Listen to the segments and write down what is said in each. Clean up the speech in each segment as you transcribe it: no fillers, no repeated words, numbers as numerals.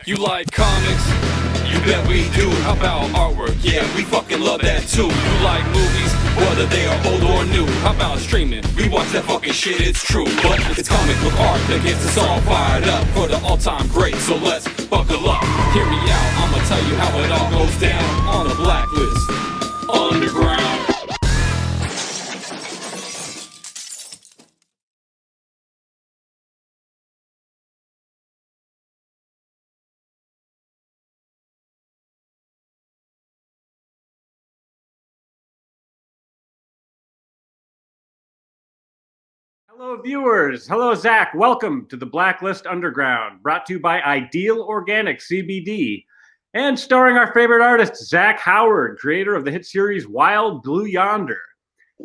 You like comics? You bet we do. How about artwork? Yeah, we fucking love that too. You like movies? Whether they are old or new. How about streaming? We watch that fucking shit, it's true. But it's comic book art that gets us all fired up for the all-time great. So let's buckle up. Hear me out, I'ma tell you how it all goes down on the Blacklist Underground. Hello, viewers. Hello, Zach. Welcome to the Blacklist Underground, brought to you by Ideal Organic CBD, and starring our favorite artist, Zach Howard, creator of the hit series Wild Blue Yonder,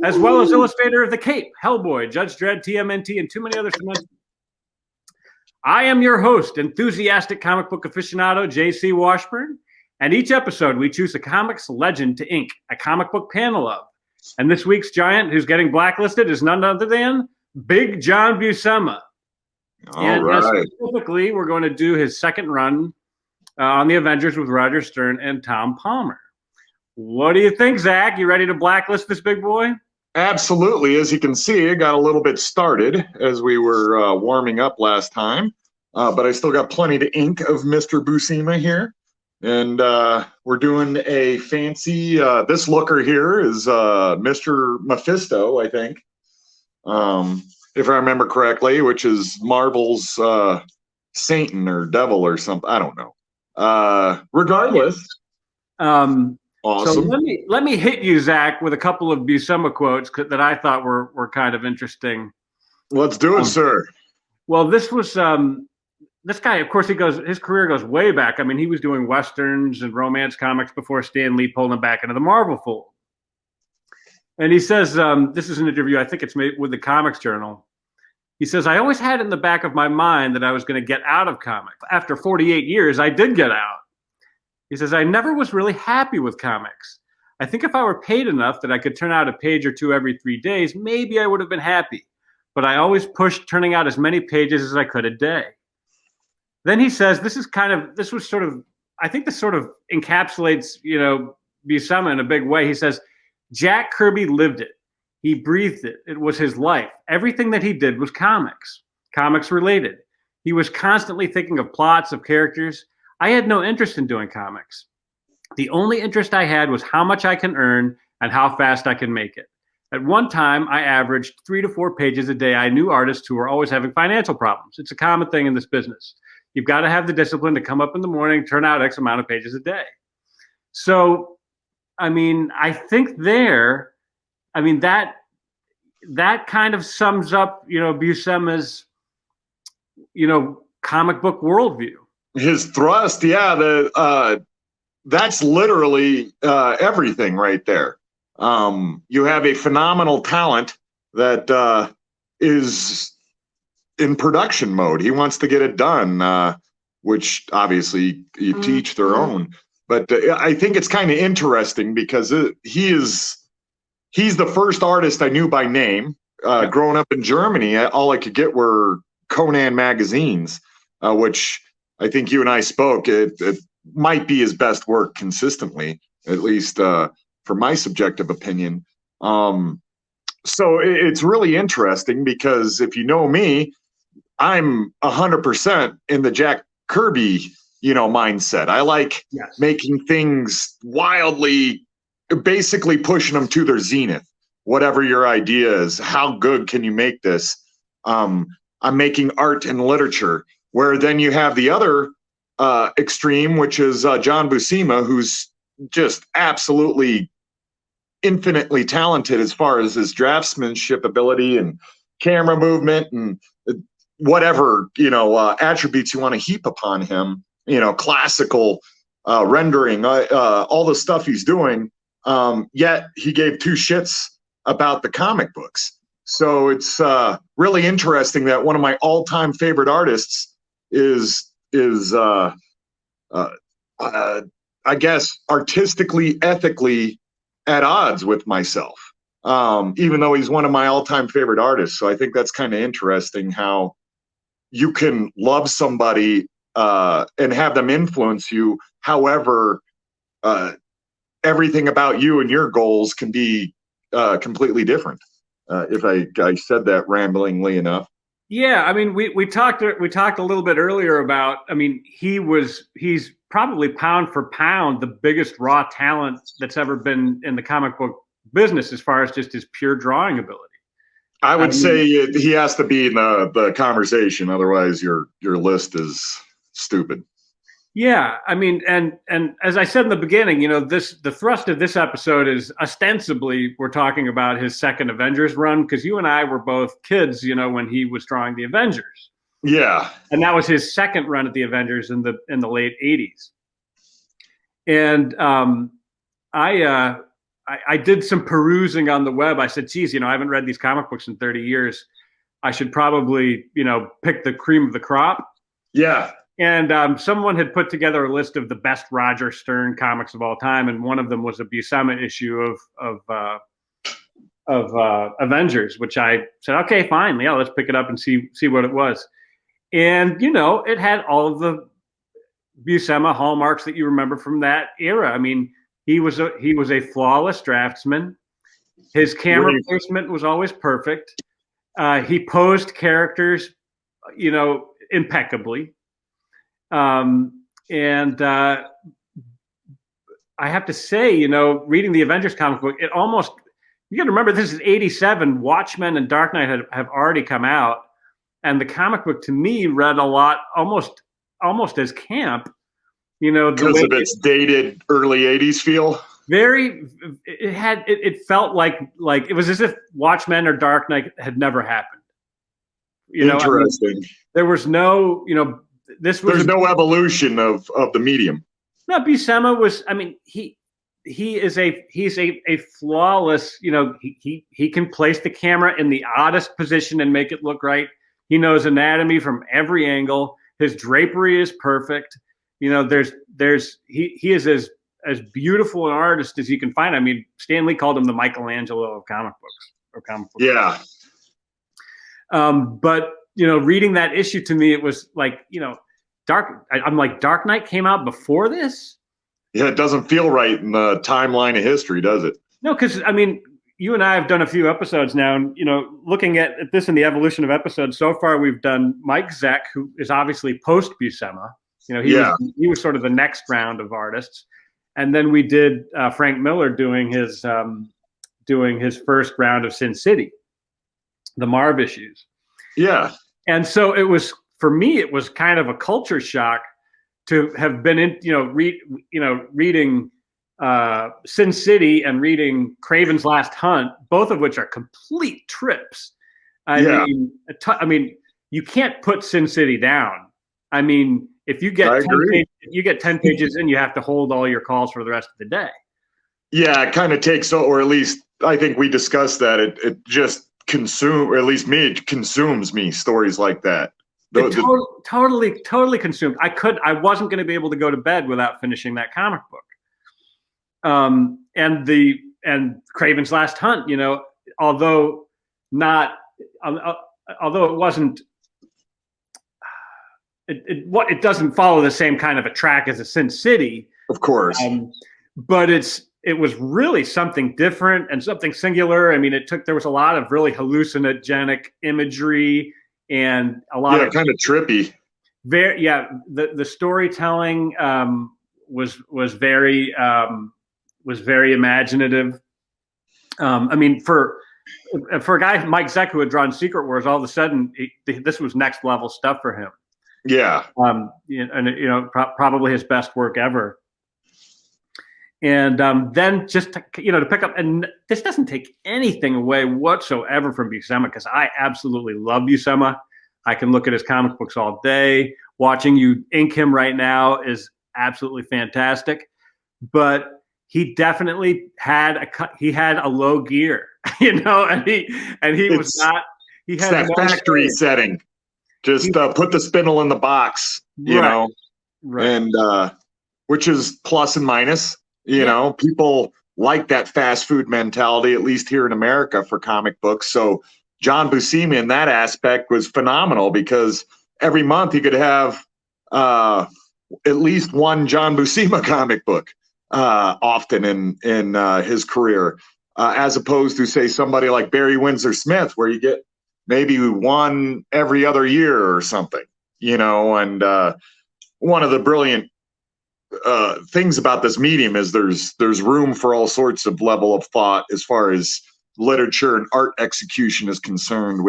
as well as illustrator of The Cape, Hellboy, Judge Dredd, TMNT, and too many others to mention. I am your host, enthusiastic comic book aficionado, J.C. Washburn, and each episode we choose a comics legend to ink a comic book panel of. And this week's giant who's getting blacklisted is none other than Big John Buscema. Specifically, we're going to do his second run on the Avengers with Roger Stern and Tom Palmer. What do you think, Zach? You ready to blacklist this big boy? Absolutely. As you can see, it got a little bit started as we were warming up last time, but I still got plenty to ink of Mr. Buscema here. And we're doing a fancy, this looker here is Mr. Mephisto, I think. If I remember correctly, which is Marvel's Satan or devil or something. I don't know. Regardless, awesome. So let me hit you, Zach, with a couple of Buscema quotes that I thought were kind of interesting. Let's do it, sir. Well, this was this guy. Of course, his career goes way back. I mean, he was doing westerns and romance comics before Stan Lee pulled him back into the Marvel fold. And he says, this is an interview, I think it's made with the Comics Journal. He says, I always had in the back of my mind that I was going to get out of comics. After 48 years, I did get out. He says, I never was really happy with comics. I think if I were paid enough that I could turn out a page or two every 3 days, maybe I would have been happy. But I always pushed turning out as many pages as I could a day. Then he says, I think this sort of encapsulates, Buscema in a big way. He says, Jack Kirby lived it. He breathed it. It was his life. Everything that he did was comics related. He was constantly thinking of plots, of characters. I had no interest in doing comics. The only interest I had was how much I can earn and how fast I can make it. At one time, I averaged 3 to 4 pages a day. I knew artists who were always having financial problems. It's a common thing in this business. You've got to have the discipline to come up in the morning, turn out X amount of pages a day. So, I mean, I think that kind of sums up, Buscema's, comic book worldview. His thrust, yeah, that's literally everything right there. You have a phenomenal talent that is in production mode. He wants to get it done, which obviously you teach their own. But I think it's kind of interesting because he's the first artist I knew by name. Growing up in Germany, all I could get were Conan magazines, which I think you and I spoke. It might be his best work consistently, at least for my subjective opinion. So it's really interesting because if you know me, I'm 100% in the Jack Kirby mindset. I like making things wildly, basically pushing them to their zenith. Whatever your idea is, how good can you make this? I'm making art and literature, where then you have the other extreme, which is John Buscema, who's just absolutely infinitely talented as far as his draftsmanship ability and camera movement and whatever, attributes you want to heap upon him. Classical rendering, all the stuff he's doing, yet he gave 2 shits about the comic books. So it's really interesting that one of my all-time favorite artists is I guess artistically, ethically at odds with myself, even though he's one of my all-time favorite artists. So I think that's kind of interesting how you can love somebody and have them influence you. However, everything about you and your goals can be completely different. If I said that ramblingly enough. Yeah, I mean, we talked a little bit earlier about. I mean, he's probably pound for pound the biggest raw talent that's ever been in the comic book business, as far as just his pure drawing ability. I would say he has to be in the conversation, otherwise your list is stupid. Yeah, I mean, and as I said in the beginning, the thrust of this episode is ostensibly we're talking about his second Avengers run, because you and I were both kids, when he was drawing the Avengers. Yeah, and that was his second run at the Avengers in the late '80s. And I did some perusing on the web. I said, geez, I haven't read these comic books in 30 years. I should probably, pick the cream of the crop. Yeah. And someone had put together a list of the best Roger Stern comics of all time, and one of them was a Buscema issue of Avengers, which I said, okay, fine, yeah, let's pick it up and see what it was. And it had all of the Buscema hallmarks that you remember from that era. I mean, he was a flawless draftsman. His camera placement was always perfect. He posed characters, impeccably. And I have to say, reading the Avengers comic book, you got to remember, this is '87. Watchmen and Dark Knight have already come out, and the comic book to me read a lot, almost as camp, because of its dated early '80s feel. It felt like it was as if Watchmen or Dark Knight had never happened. Interesting. I mean, there was no, there's no evolution of the medium. No, Buscema was. I mean, he's a flawless. He can place the camera in the oddest position and make it look right. He knows anatomy from every angle. His drapery is perfect. He is as beautiful an artist as you can find. I mean, Stan Lee called him the Michelangelo of comic books. Yeah. But reading that issue, to me, it was like, I'm like, Dark Knight came out before this? Yeah, it doesn't feel right in the timeline of history, does it? No, because, I mean, you and I have done a few episodes now, and, looking at this in the evolution of episodes, so far we've done Mike Zeck, who is obviously post-Buscema. He was sort of the next round of artists. And then we did Frank Miller doing his first round of Sin City, the Marv issues. Yeah. And so it was, for me, it was kind of a culture shock to have been reading Sin City and reading Craven's Last Hunt, both of which are complete trips. I mean, you can't put Sin City down. I mean, if you get 10 pages in, you have to hold all your calls for the rest of the day. Yeah, it kind of takes, or at least I think we discussed that. It just or at least me, it consumes me, stories like that. Totally consumed. I wasn't going to be able to go to bed without finishing that comic book. And Craven's Last Hunt, although it wasn't, it doesn't follow the same kind of a track as a Sin City, of course, but it was really something different and something singular. I mean, there was a lot of really hallucinogenic imagery and a lot of kind of trippy. The storytelling was very imaginative. I mean, for a guy Mike Zeck who had drawn Secret Wars, all of a sudden this was next level stuff for him. Yeah. Probably his best work ever. And then just to pick up, and this doesn't take anything away whatsoever from Buscema, because I absolutely love Buscema. I can look at his comic books all day. Watching you ink him right now is absolutely fantastic. But he definitely had a low gear, and he was not. He had that factory setting. Just put the spindle in the box, right. And which is plus and minus. People like that fast food mentality, at least here in America, for comic books. So John Buscema in that aspect was phenomenal, because every month he could have at least one John Buscema comic book often in his career, as opposed to, say, somebody like Barry Windsor Smith, where you get maybe one every other year or something, and one of the brilliant things about this medium is there's room for all sorts of level of thought as far as literature and art execution is concerned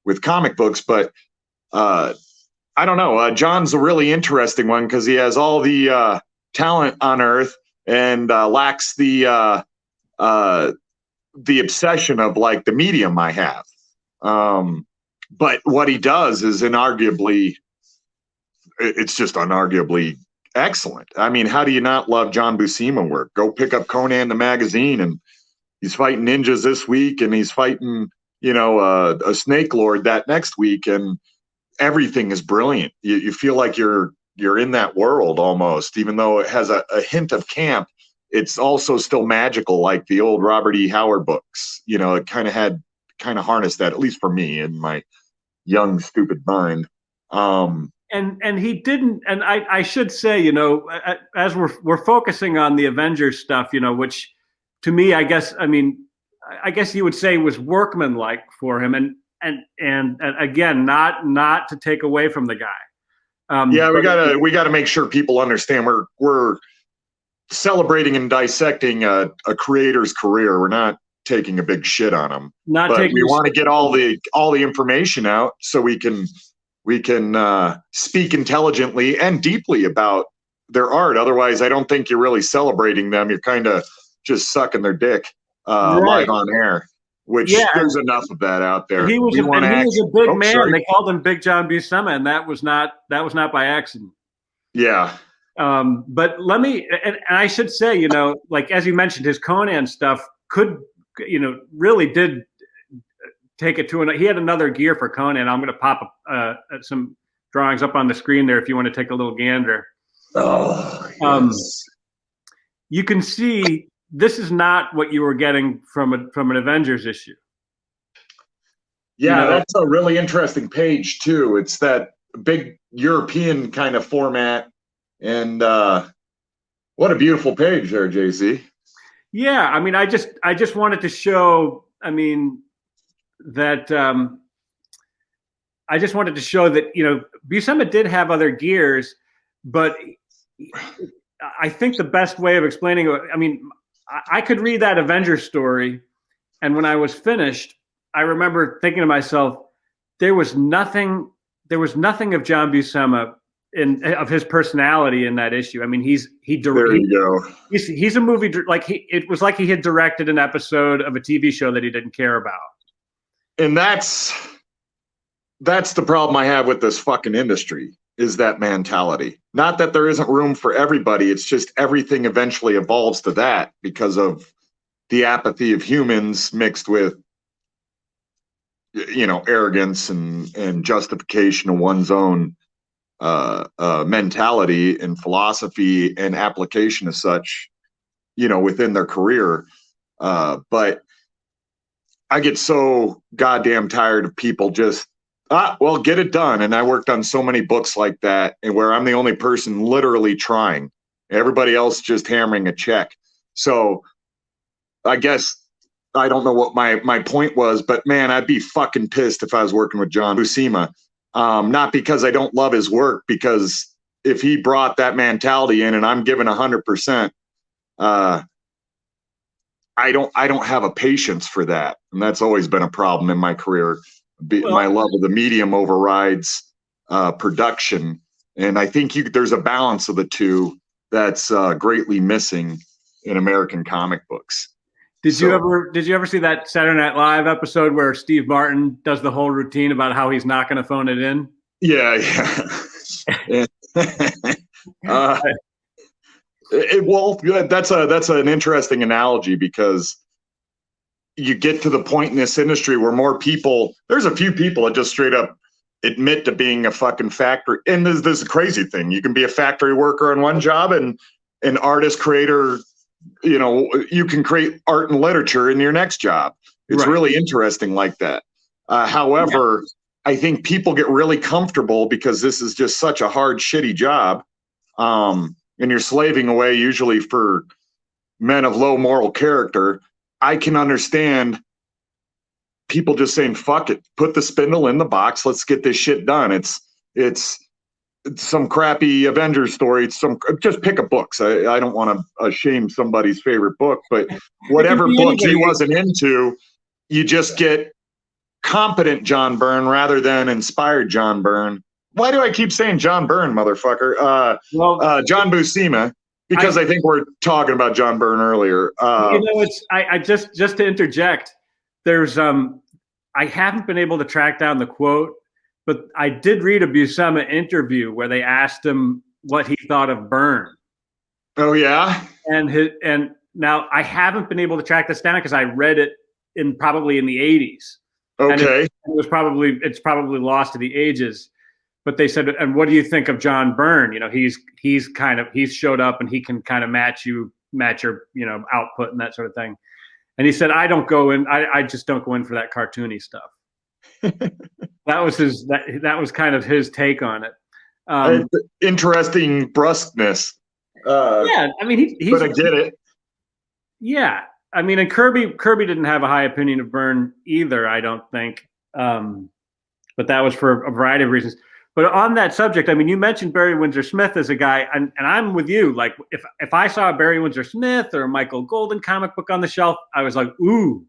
with comic books. But I don't know. John's a really interesting one because he has all the talent on earth and lacks the obsession of like the medium I have. But what he does is it's just unarguably excellent. I mean, how do you not love John Buscema work? Go pick up Conan the magazine, and he's fighting ninjas this week, and he's fighting, a snake lord that next week, and everything is brilliant. You feel like you're in that world almost, even though it has a hint of camp. It's also still magical, like the old Robert E. Howard books. It kind of harnessed that, at least for me in my young, stupid mind. And he didn't, and I should say, as we're focusing on the Avengers stuff, which to me, I guess you would say was workmanlike for him, and again, not to take away from the guy. We gotta make sure people understand we're celebrating and dissecting a creator's career. We're not taking a big shit on him, but we want to get all the information out so we can speak intelligently and deeply about their art. Otherwise, I don't think you're really celebrating them. You're kind of just sucking their dick live on air, which there's enough of that out there. He was a big man. Sorry. They called him Big John Buscema, and that was not by accident. Yeah. But let me, and I should say, like as you mentioned, his Conan stuff really did take it to he had another gear for Conan. I'm going to pop some drawings up on the screen there if you want to take a little gander. Oh, yes. You can see this is not what you were getting from an Avengers issue. Yeah, that's a really interesting page too. It's that big European kind of format, and what a beautiful page there, JC. Yeah, I mean, I just wanted to show. That I just wanted to show that Buscema did have other gears, but I think the best way of explaining it, I could read that Avengers story, and when I was finished, I remember thinking to myself, there was nothing of John Buscema of his personality in that issue. He's a movie, it was like he had directed an episode of a TV show that he didn't care about. And that's the problem I have with this fucking industry, is that mentality. Not that there isn't room for everybody. It's just everything eventually evolves to that because of the apathy of humans mixed with, arrogance and justification of one's own mentality and philosophy and application as such, within their career. But I get so goddamn tired of people just, get it done. And I worked on so many books like that, and where I'm the only person literally trying, everybody else just hammering a check. So I guess I don't know what my point was, but man, I'd be fucking pissed if I was working with John Buscema. Not because I don't love his work, because if he brought that mentality in and I'm given 100%, I don't have a patience for that. And that's always been a problem in my career. My love of the medium overrides production. And I think there's a balance of the two that's greatly missing in American comic books. Did you ever see that Saturday Night Live episode where Steve Martin does the whole routine about how he's not going to phone it in? Yeah. That's an interesting analogy, because you get to the point in this industry where there's a few people that just straight up admit to being a fucking factory. And there's this crazy thing. You can be a factory worker on one job and an artist, creator, you can create art and literature in your next job. It's really interesting like that. However, I think people get really comfortable because this is just such a hard, shitty job. And you're slaving away usually for men of low moral character. I can understand people just saying, fuck it, put the spindle in the box. Let's get this shit done. It's some crappy Avengers story. Just pick a book. So I don't want to shame somebody's favorite book, but whatever book he wasn't into, you just get competent John Byrne rather than inspired John Byrne. Why do I keep saying John Byrne, motherfucker? John Buscema, because I think we're talking about John Byrne earlier. I just to interject, there's I haven't been able to track down the quote, but I did read a Buscema interview where they asked him what he thought of Byrne. Oh yeah, and now I haven't been able to track this down because I read it probably in the 80s. Okay, and it's probably lost to the ages. But they said, and what do you think of John Byrne? You know, he's showed up and he can kind of match your output and that sort of thing. And he said, I just don't go in for that cartoony stuff. That was kind of his take on it. Interesting brusqueness. Yeah, I mean, but I get it. Yeah, I mean, and Kirby didn't have a high opinion of Byrne either, I don't think. But that was for a variety of reasons. But on that subject, I mean, you mentioned Barry Windsor Smith as a guy, and I'm with you. Like, if I saw a Barry Windsor Smith or a Michael Golden comic book on the shelf, I was like, ooh.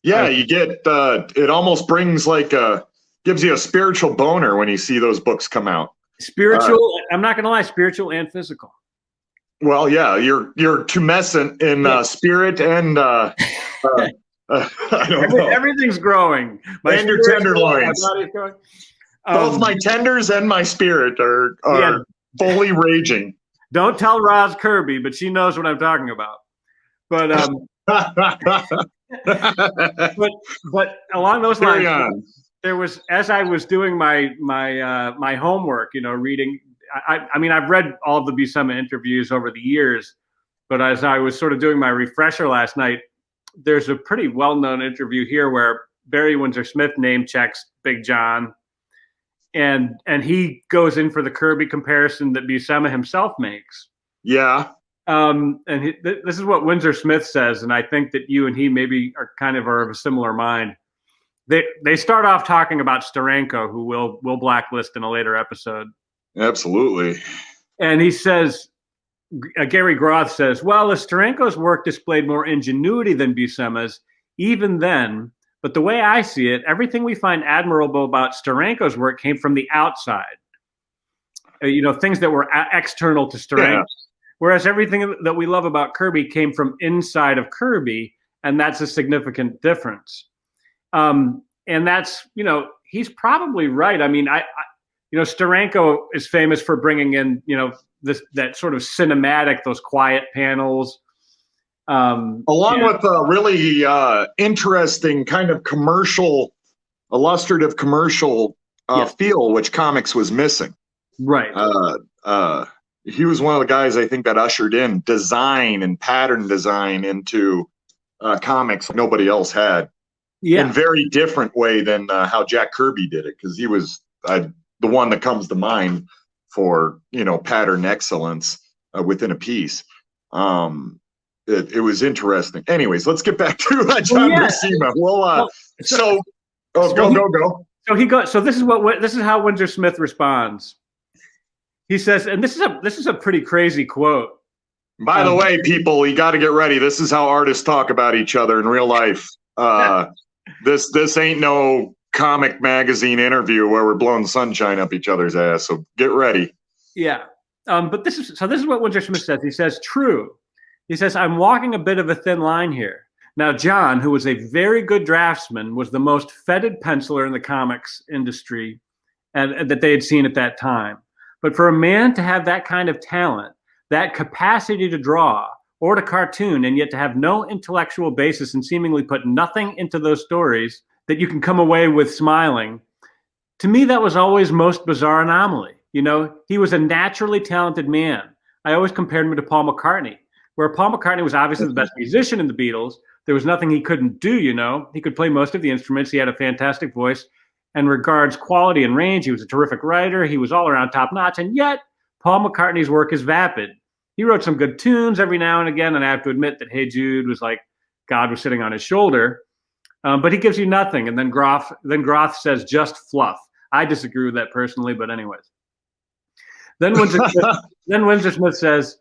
Yeah, you get it almost brings gives you a spiritual boner when you see those books come out. Spiritual, I'm not going to lie, spiritual and physical. Well, yeah, you're tumescent in spirit and I don't know. Everything's growing. And your tenderloins. My body's growing. Both my tenders and my spirit are fully raging. Don't tell Roz Kirby, but she knows what I'm talking about. But but along those lines, there was, as I was doing my homework, reading. I mean, I've read all of the Buscema interviews over the years, but as I was sort of doing my refresher last night, there's a pretty well-known interview here where Barry Windsor Smith name checks Big John. And he goes in for the Kirby comparison that Buscema himself makes. Yeah. This is what Windsor Smith says, and I think that you and he maybe are of a similar mind. They start off talking about Steranko, who we'll blacklist in a later episode. Absolutely. And he says, Gary Groth says, well, if Steranko's work displayed more ingenuity than Buscema's, even then. But the way I see it, everything we find admirable about Steranko's work came from the outside. Things that were external to Steranko. Yeah. Whereas everything that we love about Kirby came from inside of Kirby, and that's a significant difference. And that's, he's probably right. I mean, Steranko is famous for bringing in, that sort of cinematic, those quiet panels. Along with a really interesting kind of illustrative commercial feel, which comics was missing. Right. He was one of the guys I think that ushered in design and pattern design into comics nobody else had. Yeah. In a very different way than how Jack Kirby did it, because he was the one that comes to mind for pattern excellence within a piece. It was interesting. Anyways, let's get back to John Buscema. Well, go. So he goes. So this is how Windsor Smith responds. He says, and this is a pretty crazy quote. By the way, people, you got to get ready. This is how artists talk about each other in real life. This ain't no comic magazine interview where we're blowing sunshine up each other's ass. So get ready. Yeah. But this is what Windsor Smith says. He says, true. He says, I'm walking a bit of a thin line here. Now, John, who was a very good draftsman, was the most feted penciler in the comics industry and that they had seen at that time. But for a man to have that kind of talent, that capacity to draw or to cartoon, and yet to have no intellectual basis and seemingly put nothing into those stories that you can come away with smiling, to me, that was always most bizarre anomaly. He was a naturally talented man. I always compared him to Paul McCartney, where Paul McCartney was obviously the best musician in the Beatles. There was nothing he couldn't do, He could play most of the instruments. He had a fantastic voice. and regards quality and range. He was a terrific writer. He was all around top notch. And yet, Paul McCartney's work is vapid. He wrote some good tunes every now and again, and I have to admit that Hey Jude was like God was sitting on his shoulder. But he gives you nothing. And then Groth says just fluff. I disagree with that personally, but anyways. Then Windsor Smith says,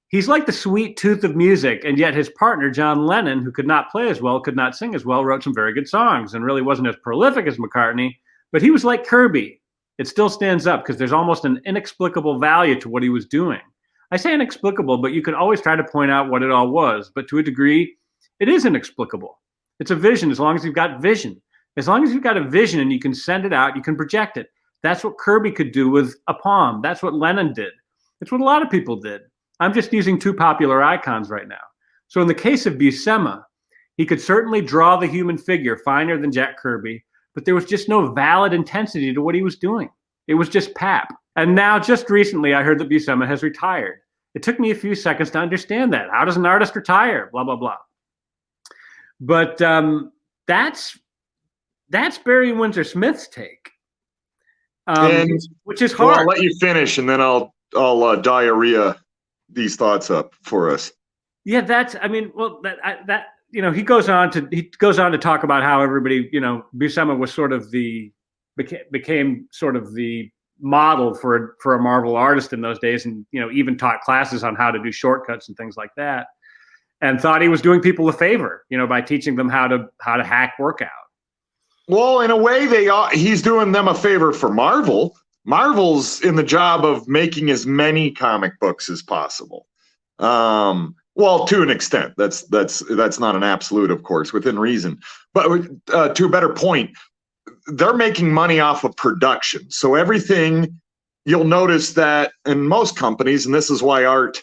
he's like the sweet tooth of music, and yet his partner, John Lennon, who could not play as well, could not sing as well, wrote some very good songs and really wasn't as prolific as McCartney, but he was like Kirby. It still stands up because there's almost an inexplicable value to what he was doing. I say inexplicable, but you could always try to point out what it all was. But to a degree, it is inexplicable. It's a vision as long as you've got vision. As long as you've got a vision and you can send it out, you can project it. That's what Kirby could do with a poem. That's what Lennon did. It's what a lot of people did. I'm just using two popular icons right now. So in the case of Buscema, he could certainly draw the human figure finer than Jack Kirby, but there was just no valid intensity to what he was doing. It was just pap. And now, just recently, I heard that Buscema has retired. It took me a few seconds to understand that. How does an artist retire? Blah, blah, blah. But that's Barry Windsor Smith's take, which is hard. Well, I'll let you finish, and then I'll diarrhea these thoughts up for us. Yeah, he goes on to talk about how everybody, Buscema was sort of became sort of the model for a Marvel artist in those days, and even taught classes on how to do shortcuts and things like that, and thought he was doing people a favor, by teaching them how to hack workout. Well, in a way, he's doing them a favor for Marvel. Marvel's in the job of making as many comic books as possible. Well, to an extent, that's not an absolute, of course, within reason. But to a better point, they're making money off of production. So everything, you'll notice that in most companies, and this is why art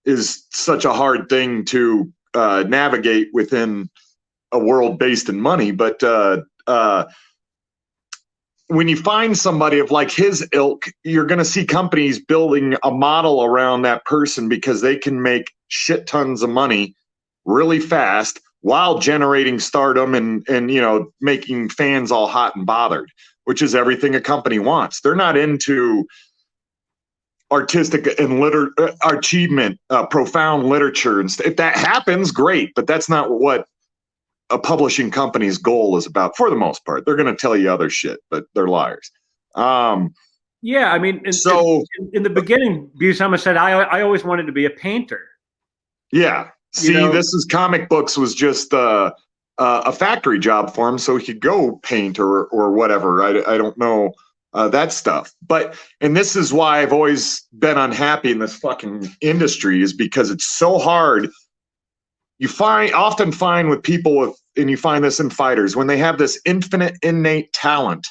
is such a hard thing to navigate within a world based in money. But when you find somebody of like his ilk, you're going to see companies building a model around that person because they can make shit tons of money really fast while generating stardom and making fans all hot and bothered, which is everything a company wants. They're not into artistic and achievement, profound literature. And if that happens, great, but that's not what a publishing company's goal is about. For the most part, they're going to tell you other shit, but they're liars. Yeah, I mean, in the beginning, Buscema said, I always wanted to be a painter. Yeah. See, this is comic books was just a factory job for him, so he could go paint or whatever. I don't know that stuff. And this is why I've always been unhappy in this fucking industry, is because it's so hard. You often find with people and you find this in fighters, when they have this infinite innate talent.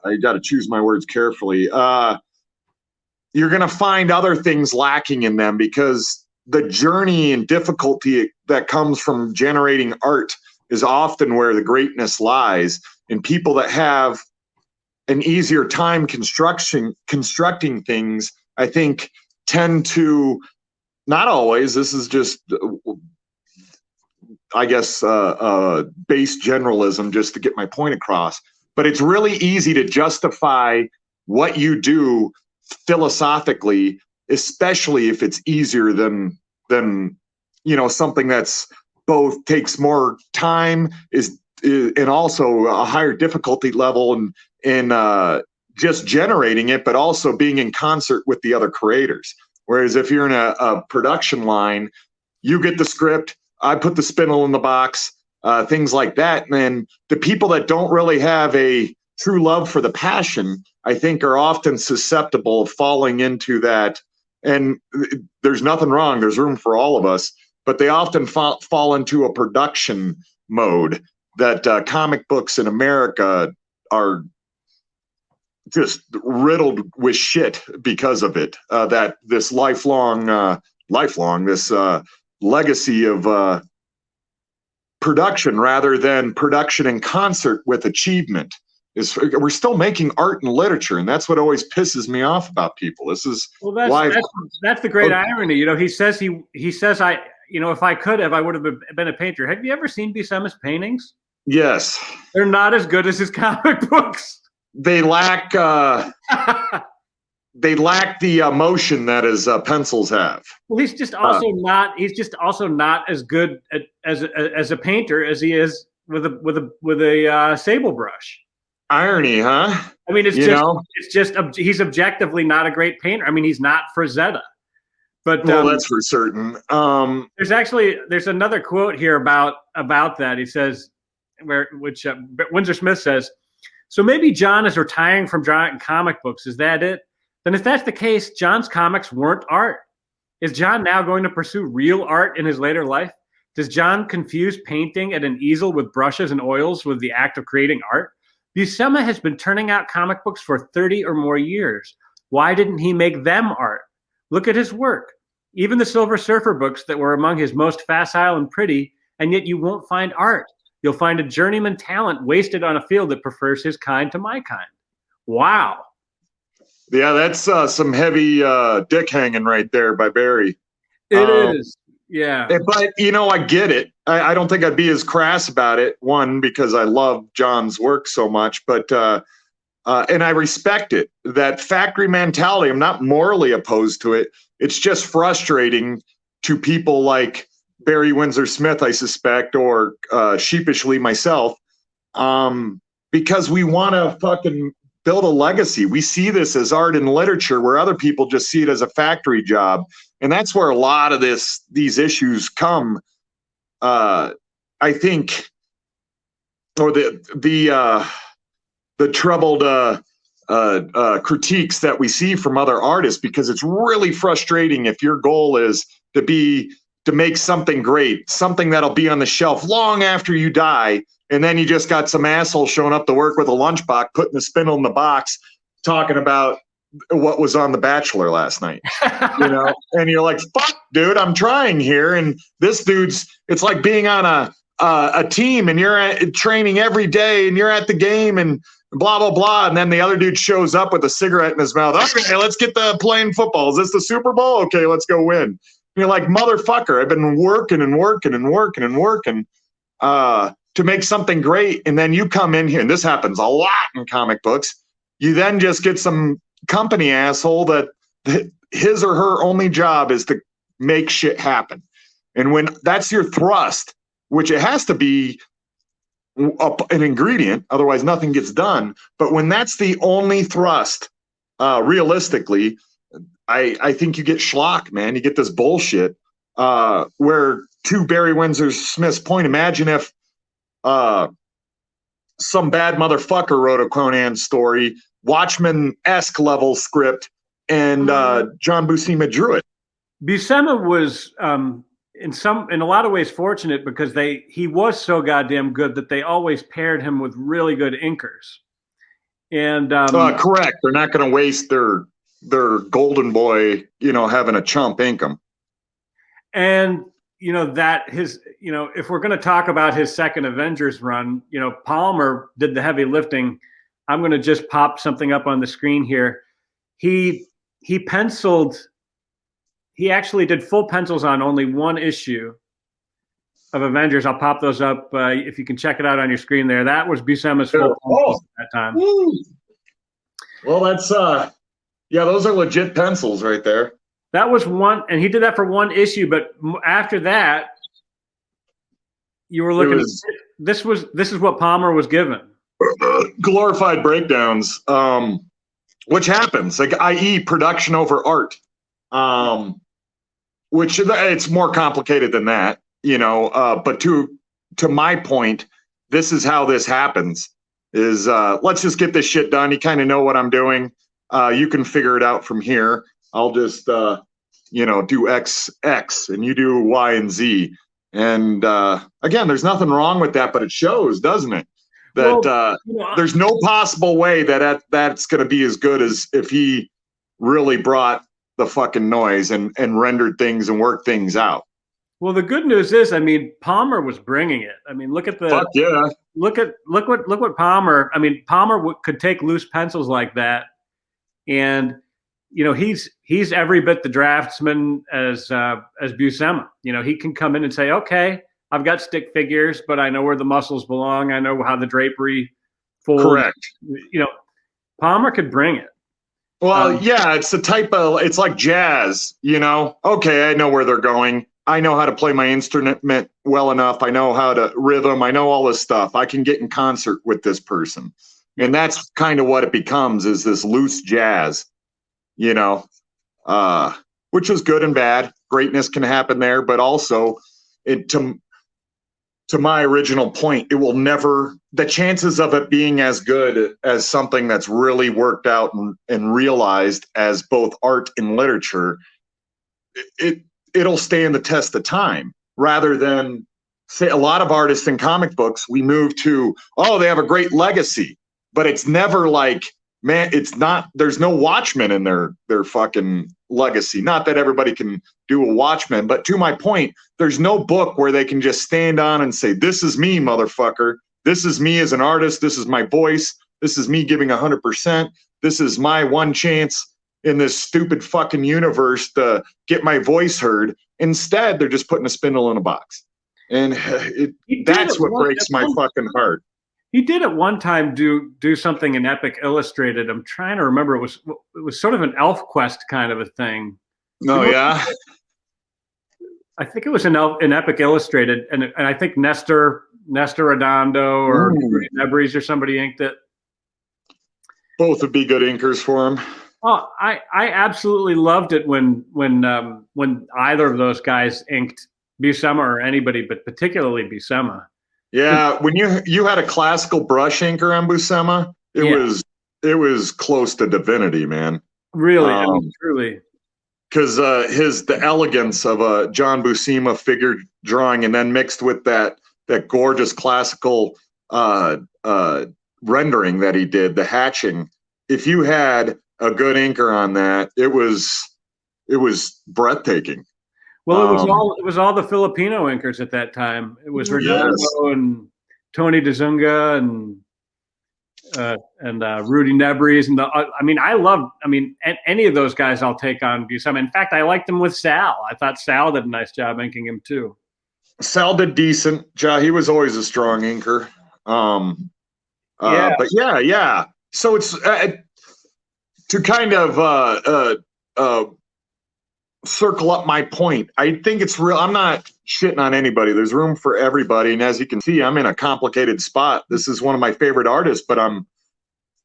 I got to choose my words carefully. You're going to find other things lacking in them, because the journey and difficulty that comes from generating art is often where the greatness lies. And people that have an easier time constructing things, I think, tend to, not always, this is just, I guess, base generalism just to get my point across, but it's really easy to justify what you do philosophically, especially if it's easier than something that's both takes more time and also a higher difficulty level in just generating it, but also being in concert with the other creators. Whereas if you're in a production line, you get the script, I put the spindle in the box, things like that. And then the people that don't really have a true love for the passion, I think, are often susceptible of falling into that. And there's nothing wrong. There's room for all of us. But they often fall into a production mode that comic books in America are just riddled with shit because of it. That this lifelong, this legacy of production rather than production in concert with achievement. We're still making art and literature, and that's what always pisses me off about people. This is that's the great irony. He says if I could have, I would have been a painter. Have you ever seen Buscema's paintings? Yes. They're not as good as his comic books. They lack the emotion that his pencils have. Well, he's just also not. He's just also not as good as a painter as he is with a sable brush. Irony, huh? I mean, it's just he's objectively not a great painter. I mean, he's not Frazetta. But that's for certain. There's another quote here about that. He says, which Windsor Smith says, so maybe John is retiring from drawing comic books. Is that it? Then if that's the case, John's comics weren't art. Is John now going to pursue real art in his later life? Does John confuse painting at an easel with brushes and oils with the act of creating art? Buscema has been turning out comic books for 30 or more years. Why didn't he make them art? Look at his work. Even the Silver Surfer books that were among his most facile and pretty, and yet you won't find art. You'll find a journeyman talent wasted on a field that prefers his kind to my kind. Wow. Yeah, that's some heavy dick hanging right there by Barry. It is. Yeah. But, I get it. I don't think I'd be as crass about it. One, because I love John's work so much, but and I respect it. That factory mentality, I'm not morally opposed to it. It's just frustrating to people like Barry Windsor Smith, I suspect, or sheepishly myself, because we want to fucking build a legacy. We see this as art and literature where other people just see it as a factory job. And that's where a lot of these issues come. I think, or the troubled critiques that we see from other artists, because it's really frustrating if your goal is to make something great, something that'll be on the shelf long after you die, and then you just got some asshole showing up to work with a lunchbox, putting the spindle in the box, talking about what was on The Bachelor last night, and you're like, fuck, dude, I'm trying here. And this dude's, it's like being on a team and you're training every day and you're at the game and blah, blah, blah. And then the other dude shows up with a cigarette in his mouth. Okay, let's get playing football. Is this the Super Bowl? Okay, let's go win. And you're like, motherfucker, I've been working to make something great. And then you come in here, and this happens a lot in comic books. You then just get some company asshole that his or her only job is to make shit happen. And when that's your thrust, which it has to be an ingredient, otherwise nothing gets done. But when that's the only thrust, realistically, I think you get schlock, man. You get this bullshit where, to Barry Windsor Smith's point, imagine if some bad motherfucker wrote a Conan story, Watchmen-esque level script, and John Buscema drew it. Buscema was in a lot of ways fortunate because he was so goddamn good that they always paired him with really good inkers. And correct, they're not going to waste their golden boy, having a chump ink him. And if we're going to talk about his second Avengers run, Palmer did the heavy lifting. I'm going to just pop something up on the screen here. He actually did full pencils on only one issue of Avengers. I'll pop those up if you can check it out on your screen there. That was Buscema's full pencils at that time. Woo. Well, that's those are legit pencils right there. That was one, and he did that for one issue. But after that, you were looking. This is what Palmer was given. Glorified breakdowns, which happens, like, i.e., production over art. Which it's more complicated than that, but to my point, this is how this happens is, let's just get this shit done. You kind of know what I'm doing. You can figure it out from here. I'll just, do X, and you do Y and Z. And, again, there's nothing wrong with that, but it shows, doesn't it? That, there's no possible way that's going to be as good as if he really brought the fucking noise and rendered things and worked things out. Well, the good news is, Palmer was bringing it. Look at what Palmer. Palmer could take loose pencils like that, and he's every bit the draftsman as Buscema. He can come in and say, okay, I've got stick figures, but I know where the muscles belong. I know how the drapery folds. Correct. You know, Palmer could bring it. Well, yeah, it's it's like jazz, you know? Okay, I know where they're going. I know how to play my instrument well enough. I know how to rhythm. I know all this stuff. I can get in concert with this person. And that's kind of what it becomes, is this loose jazz, you know, which is good and bad. Greatness can happen there, but also to my original point, it will never, the chances of it being as good as something that's really worked out and realized as both art and literature, it'll stand the test of time, rather than, say, a lot of artists in comic books, we move to, oh, they have a great legacy, but it's never like, man, it's not, there's no Watchmen in their fucking legacy. Not that everybody can do a Watchmen, but to my point, there's no book where they can just stand on and say, this is me, motherfucker. This is me as an artist. This is my voice. This is me giving 100%. This is my one chance in this stupid fucking universe to get my voice heard. Instead, they're just putting a spindle in a box. And that's what breaks my fucking heart. He did at one time do something in Epic Illustrated. I'm trying to remember. It was sort of an Elf Quest kind of a thing. No, yeah. I think it was in Epic Illustrated, and I think Nestor Redondo or Nebres or somebody inked it. Both would be good inkers for him. Oh, I absolutely loved it when either of those guys inked Buscema or anybody, but particularly Buscema. Yeah, when you had a classical brush inker on Buscema, it was close to divinity, man. Really, I mean, truly. Because the elegance of a John Buscema figure drawing, and then mixed with that gorgeous classical rendering that he did, the hatching. If you had a good inker on that, it was breathtaking. Well, it was all the Filipino inkers at that time. It was Redondo and Tony DeZunga and Rudy Nebres and any of those guys I'll take on Buscema. In fact, I liked him with Sal. I thought Sal did a nice job inking him too. Sal did decent. He was always a strong inker. But yeah. So it's to kind of circle up my point. I think it's real. I'm not shitting on anybody. There's room for everybody. And as you can see, I'm in a complicated spot. This is one of my favorite artists, but I'm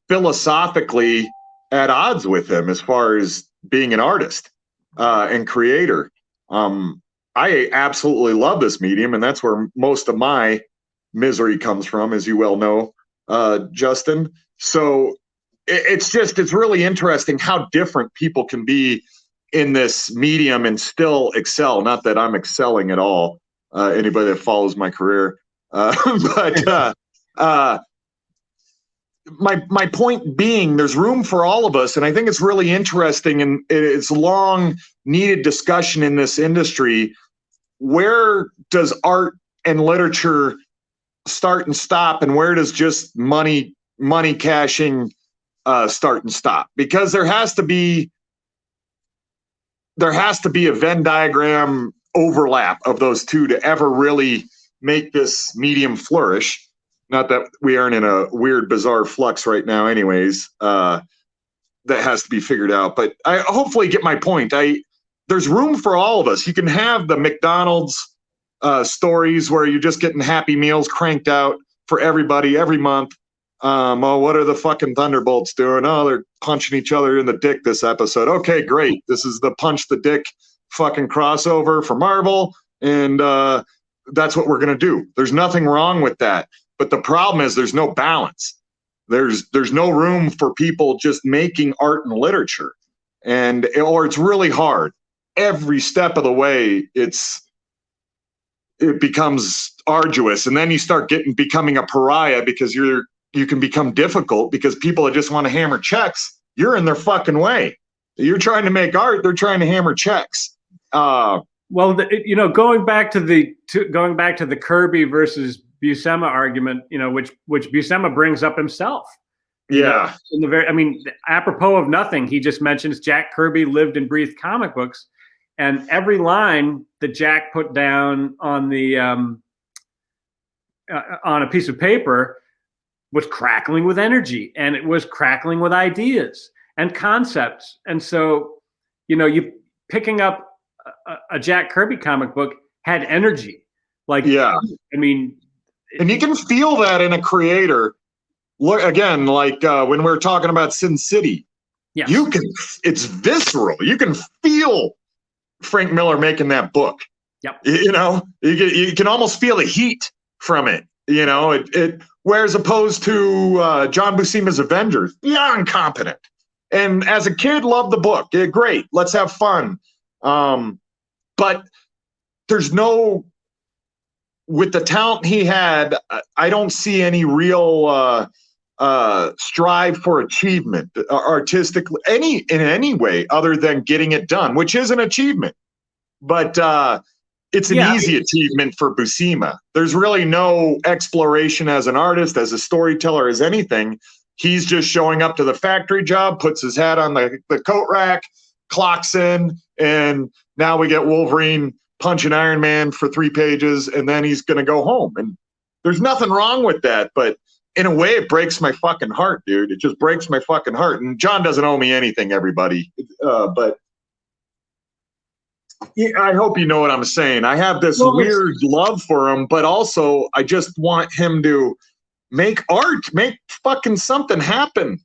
philosophically at odds with him as far as being an artist and creator. I absolutely love this medium, and that's where most of my misery comes from, as you well know, Justin. So it's really interesting how different people can be in this medium and still excel. Not that I'm excelling at all, anybody that follows my career. But my point being, there's room for all of us. And I think it's really interesting, and it's long needed discussion in this industry. Where does art and literature start and stop? And where does just money cashing start and stop? Because there has to be a Venn diagram overlap of those two to ever really make this medium flourish. Not that we aren't in a weird, bizarre flux right now anyways. That has to be figured out. But I hopefully get my point. There's room for all of us. You can have the McDonald's stories where you're just getting Happy Meals cranked out for everybody every month. What are the fucking Thunderbolts doing? Oh, they're punching each other in the dick this episode. Okay, great. This is the punch the dick fucking crossover for Marvel, and that's what we're gonna do. There's nothing wrong with that. But the problem is there's no balance. There's no room for people just making art and literature, or it's really hard. Every step of the way, it becomes arduous, and then you start becoming a pariah because you can become difficult because people that just want to hammer checks, you're in their fucking way. You're trying to make art, they're trying to hammer checks. Well, going back to the Kirby versus Buscema argument, which Buscema brings up himself. Yeah. Apropos of nothing, he just mentions Jack Kirby lived and breathed comic books, and every line that Jack put down on the on a piece of paper was crackling with energy, and it was crackling with ideas and concepts. And so, you picking up a Jack Kirby comic book had energy. Like, yeah, I mean, and you can feel that in a creator. Look again, like when we were talking about Sin City, yes. It's visceral. You can feel Frank Miller making that book. Yep. You can almost feel the heat from it. Whereas opposed to John Buscema's Avengers, beyond competent. And as a kid, loved the book. Yeah, great, let's have fun. But there's no, with the talent he had, I don't see any real strive for achievement artistically, in any way other than getting it done, which is an achievement. But it's an easy achievement for Buscema. There's really no exploration as an artist, as a storyteller, as anything. He's just showing up to the factory job, puts his hat on the coat rack, clocks in, and now we get Wolverine punching Iron Man for 3 pages, and then he's going to go home. And there's nothing wrong with that, but in a way, it breaks my fucking heart, dude. It just breaks my fucking heart. And John doesn't owe me anything, everybody. But I hope you know what I'm saying. I have this weird love for him, but also I just want him to make art, make fucking something happen.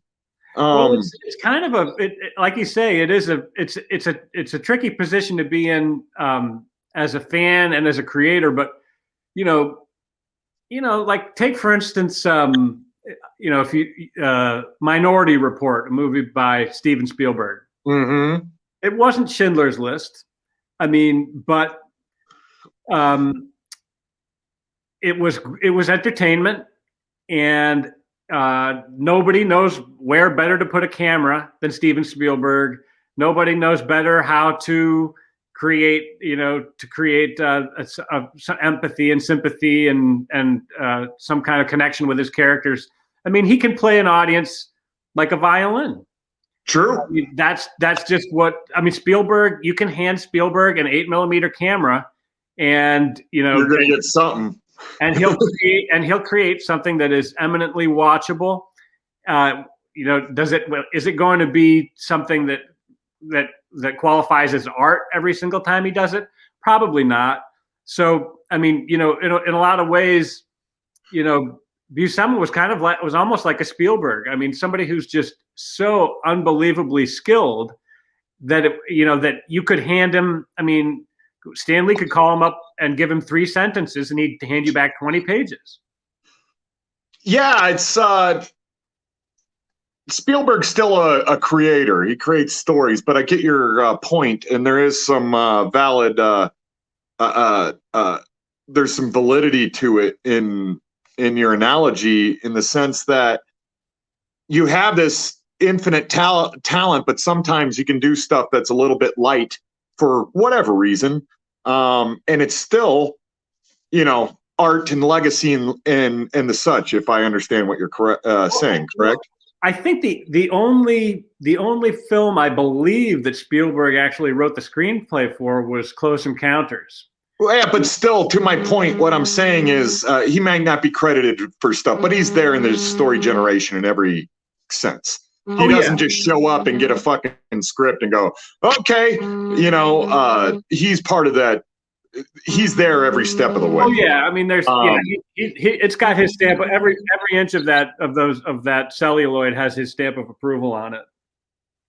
It's kind of like you say, it's a tricky position to be in as a fan and as a creator. But like take for instance, if you Minority Report, a movie by Steven Spielberg. Mm-hmm. It wasn't Schindler's List. I mean, but it was entertainment, and nobody knows where better to put a camera than Steven Spielberg. Nobody knows better how to create, some empathy and sympathy and some kind of connection with his characters. I mean, he can play an audience like a violin. True. I mean, that's just what I mean. Spielberg, you can hand Spielberg an 8mm camera, and you're going to get something. And he'll create something that is eminently watchable. Is it going to be something that qualifies as art every single time he does it? Probably not. So I mean, in a lot of ways, Buscema was almost like a Spielberg. I mean, somebody who's just so unbelievably skilled that that you could hand him. I mean, Stan Lee could call him up and give him 3 sentences, and he'd hand you back 20 pages. Yeah, it's Spielberg's still a creator. He creates stories, but I get your point, and there is some valid. There's some validity to it in your analogy, in the sense that you have this infinite talent, but sometimes you can do stuff that's a little bit light for whatever reason, and it's still, art and legacy and the such. If I understand what you're saying, correct? I think the only film I believe that Spielberg actually wrote the screenplay for was Close Encounters. Well, yeah, but still, to my point, what I'm saying is he might not be credited for stuff, but he's there in the story generation in every sense. He doesn't just show up and get a fucking script and go, okay, he's part of that. He's there every step of the way. Oh yeah, I mean, there's it's got his stamp. Every inch of that celluloid has his stamp of approval on it.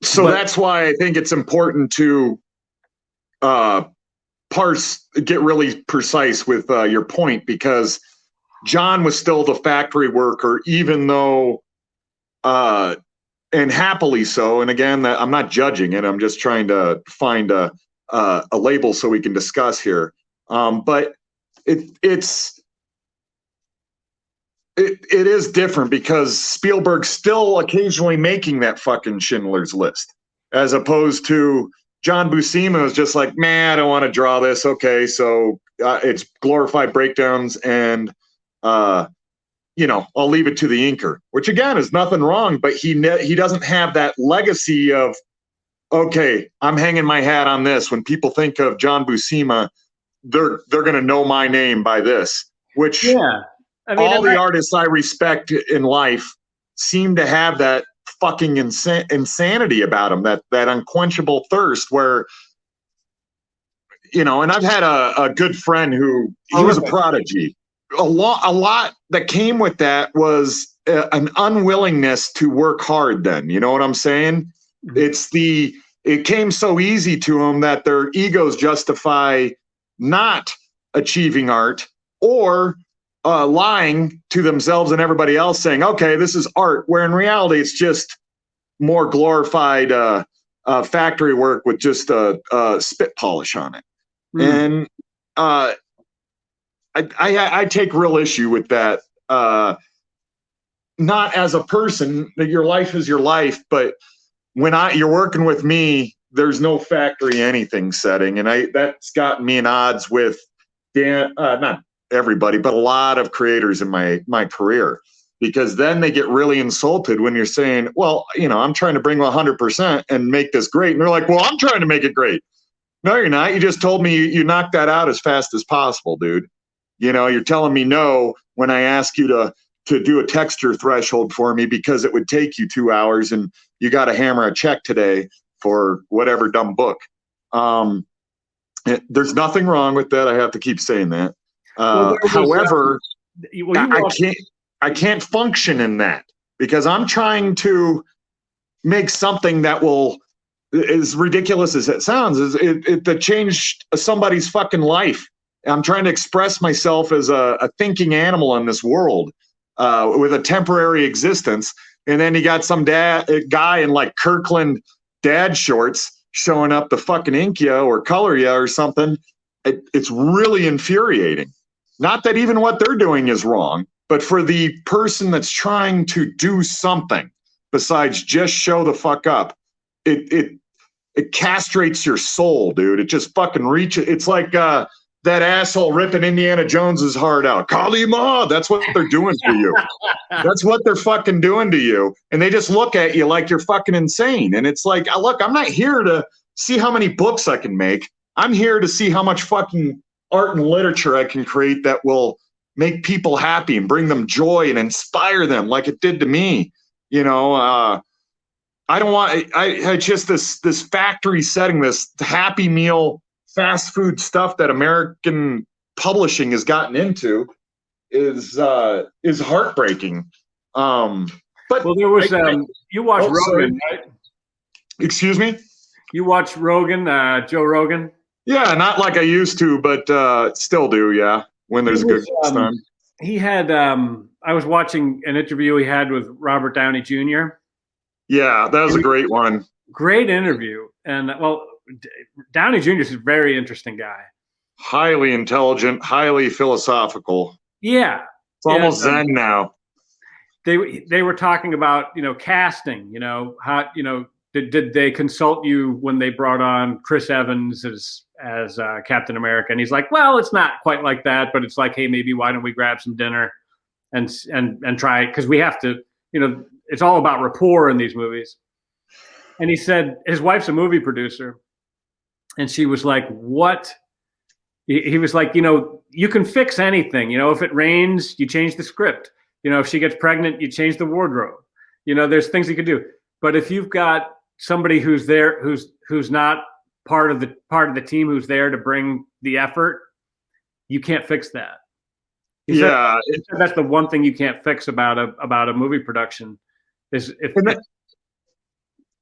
So that's why I think it's important to get really precise with your point, because John was still the factory worker, even though, and happily so. And again, I'm not judging it. I'm just trying to find a label so we can discuss here. But it is different, because Spielberg's still occasionally making that fucking Schindler's List, as opposed to John Buscema is just like, man, I don't want to draw this. Okay, so it's glorified breakdowns, and I'll leave it to the inker, which again is nothing wrong, but he doesn't have that legacy of, okay, I'm hanging my hat on this. When people think of John Buscema, they're going to know my name by this, which I mean, all the artists I respect in life seem to have that fucking insanity about them, that unquenchable thirst where, and I've had a good friend who, he was a prodigy. A lot that came with that was an unwillingness to work hard then. You know what I'm saying? Mm-hmm. It came so easy to them that their egos justify not achieving art or lying to themselves and everybody else saying, okay, this is art, where in reality it's just more glorified factory work with just spit polish on it. And I take real issue with that. Not as a person, that your life is your life, but when you're working with me, there's no factory anything setting, and that's gotten me in odds with not everybody, but a lot of creators in my career, because then they get really insulted when you're saying, well, I'm trying to bring 100% and make this great, and they're like, well, I'm trying to make it great. No, you're not. You just told me you knocked that out as fast as possible, dude. You're telling me no when I ask you to do a texture threshold for me because it would take you 2 hours and you got to hammer a check today for whatever dumb book. There's nothing wrong with that. I have to keep saying that. However, I can't function in that because I'm trying to make something that will, as ridiculous as it sounds, that changed somebody's fucking life. I'm trying to express myself as a thinking animal in this world with a temporary existence. And then you got some guy in like Kirkland dad shorts showing up to fucking ink you or color you or something. It's really infuriating. Not that even what they're doing is wrong, but for the person that's trying to do something besides just show the fuck up, it castrates your soul, dude. It just fucking reaches. It's like that asshole ripping Indiana Jones's heart out. Kali Ma, that's what they're doing to you. That's what they're fucking doing to you. And they just look at you like you're fucking insane. And it's like, look, I'm not here to see how many books I can make. I'm here to see how much fucking art and literature I can create that will make people happy and bring them joy and inspire them like it did to me. I don't want, I just this factory setting, this Happy Meal fast food stuff that American publishing has gotten into is heartbreaking. But there was you watched Rogan, right? Excuse me? You watched Rogan, Joe Rogan? Yeah, not like I used to, but still do. Yeah, when there's a good time. He had. I was watching an interview he had with Robert Downey Jr. Yeah, that was a great one. Great interview, and Downey Jr. is a very interesting guy. Highly intelligent, highly philosophical. Yeah, it's almost Zen now. They were talking about casting. How did they consult you when they brought on Chris Evans as Captain America? And he's like, well, it's not quite like that, but it's like, hey, maybe why don't we grab some dinner and try it, because we have to. It's all about rapport in these movies. And he said his wife's a movie producer. And she was like, what? He was like, you can fix anything. If it rains, you change the script. If she gets pregnant, you change the wardrobe. There's things you could do. But if you've got somebody who's there, who's not part of the team, who's there to bring the effort, you can't fix that. He said that's the one thing you can't fix about a movie production. Well,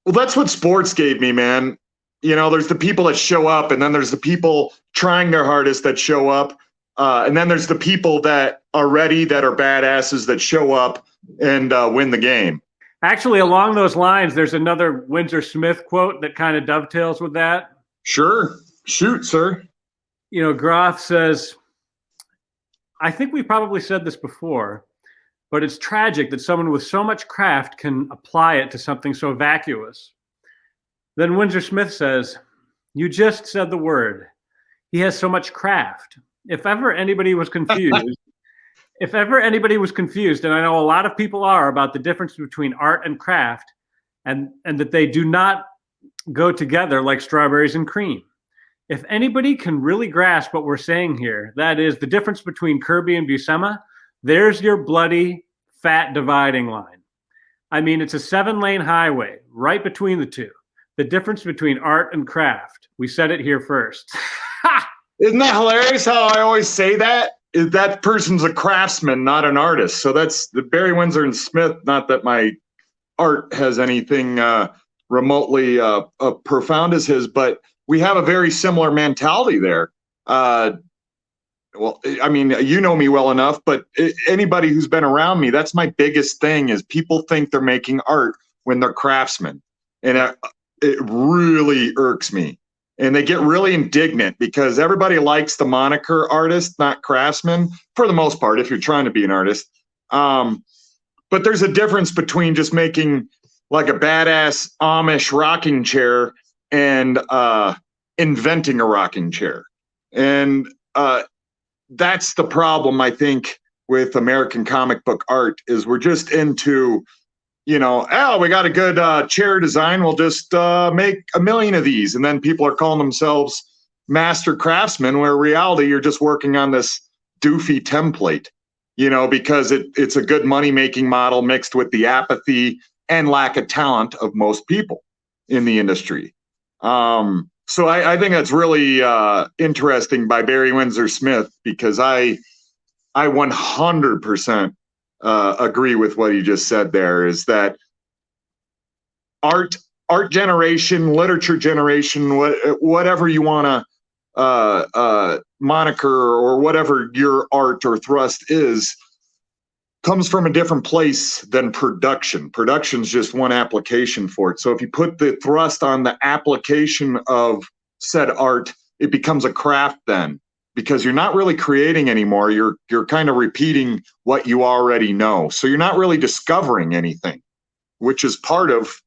that's what sports gave me, man. There's the people that show up, and then there's the people trying their hardest that show up. And then there's the people that are ready, that are badasses, that show up and win the game. Actually, along those lines, there's another Windsor Smith quote that kind of dovetails with that. Sure. Shoot, sir. Groff says, I think we probably said this before, but it's tragic that someone with so much craft can apply it to something so vacuous. Then Windsor Smith says, you just said the word. He has so much craft. If ever anybody was confused, and I know a lot of people are, about the difference between art and craft, and that they do not go together like strawberries and cream. If anybody can really grasp what we're saying here, that is the difference between Kirby and Buscema, There's your bloody fat dividing line. I mean, it's a 7-lane highway right between the two. The difference between art and craft. We said it here first. Isn't that hilarious how I always say that? Is that person's a craftsman, not an artist. So that's the Barry Windsor and Smith. Not that my art has anything remotely profound as his, but we have a very similar mentality there. Well, I mean, you know me well enough, but anybody who's been around me, that's my biggest thing is people think they're making art when they're craftsmen. And it really irks me. And they get really indignant because everybody likes the moniker artist, not craftsman, for the most part, if you're trying to be an artist. But there's a difference between just making like a badass Amish rocking chair and inventing a rocking chair. And that's the problem, I think, with American comic book art is we're just into, you know, oh, we got a good chair design. We'll just make 1 million of these. And then people are calling themselves master craftsmen, where in reality, you're just working on this doofy template, you know, because it's a good money-making model mixed with the apathy and lack of talent of most people in the industry. So I think that's really interesting by Barry Windsor Smith, because I 100% agree with what you just said there, is that art generation, literature generation, whatever you want to moniker or whatever your art or thrust is, comes from a different place than production. Production's just one application for it. So if you put the thrust on the application of said art, it becomes a craft then, because you're not really creating anymore. You're kind of repeating what you already know. So you're not really discovering anything, which is part of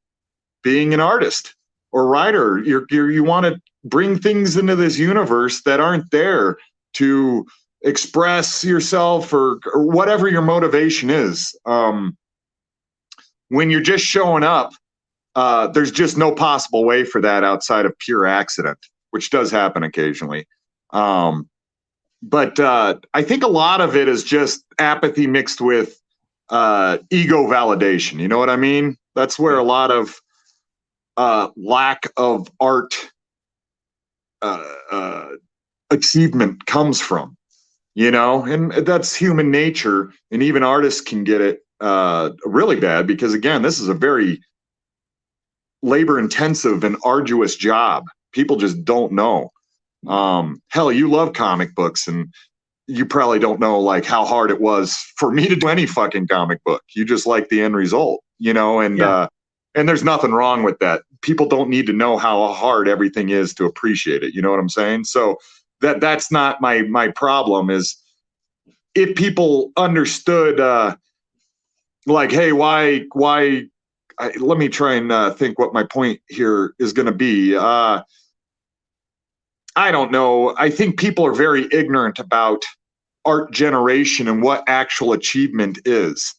being an artist or writer. You want to bring things into this universe that aren't there to express yourself or whatever your motivation is. When you're just showing up, there's just no possible way for that outside of pure accident, which does happen occasionally. But I think a lot of it is just apathy mixed with ego validation. You know what I mean? That's where a lot of lack of art achievement comes from, you know, and that's human nature. And even artists can get it really bad because, again, this is a very labor intensive and arduous job. People just don't know. Hell, you love comic books, and you probably don't know like how hard it was for me to do any fucking comic book. You just like the end result, you know, and and there's nothing wrong with that. People don't need to know how hard everything is to appreciate it. You know what I'm saying? So that's not my problem. Is if people understood, like, hey, why? Let me try and think what my point here is going to be. I don't know. I think people are very ignorant about art generation and what actual achievement is,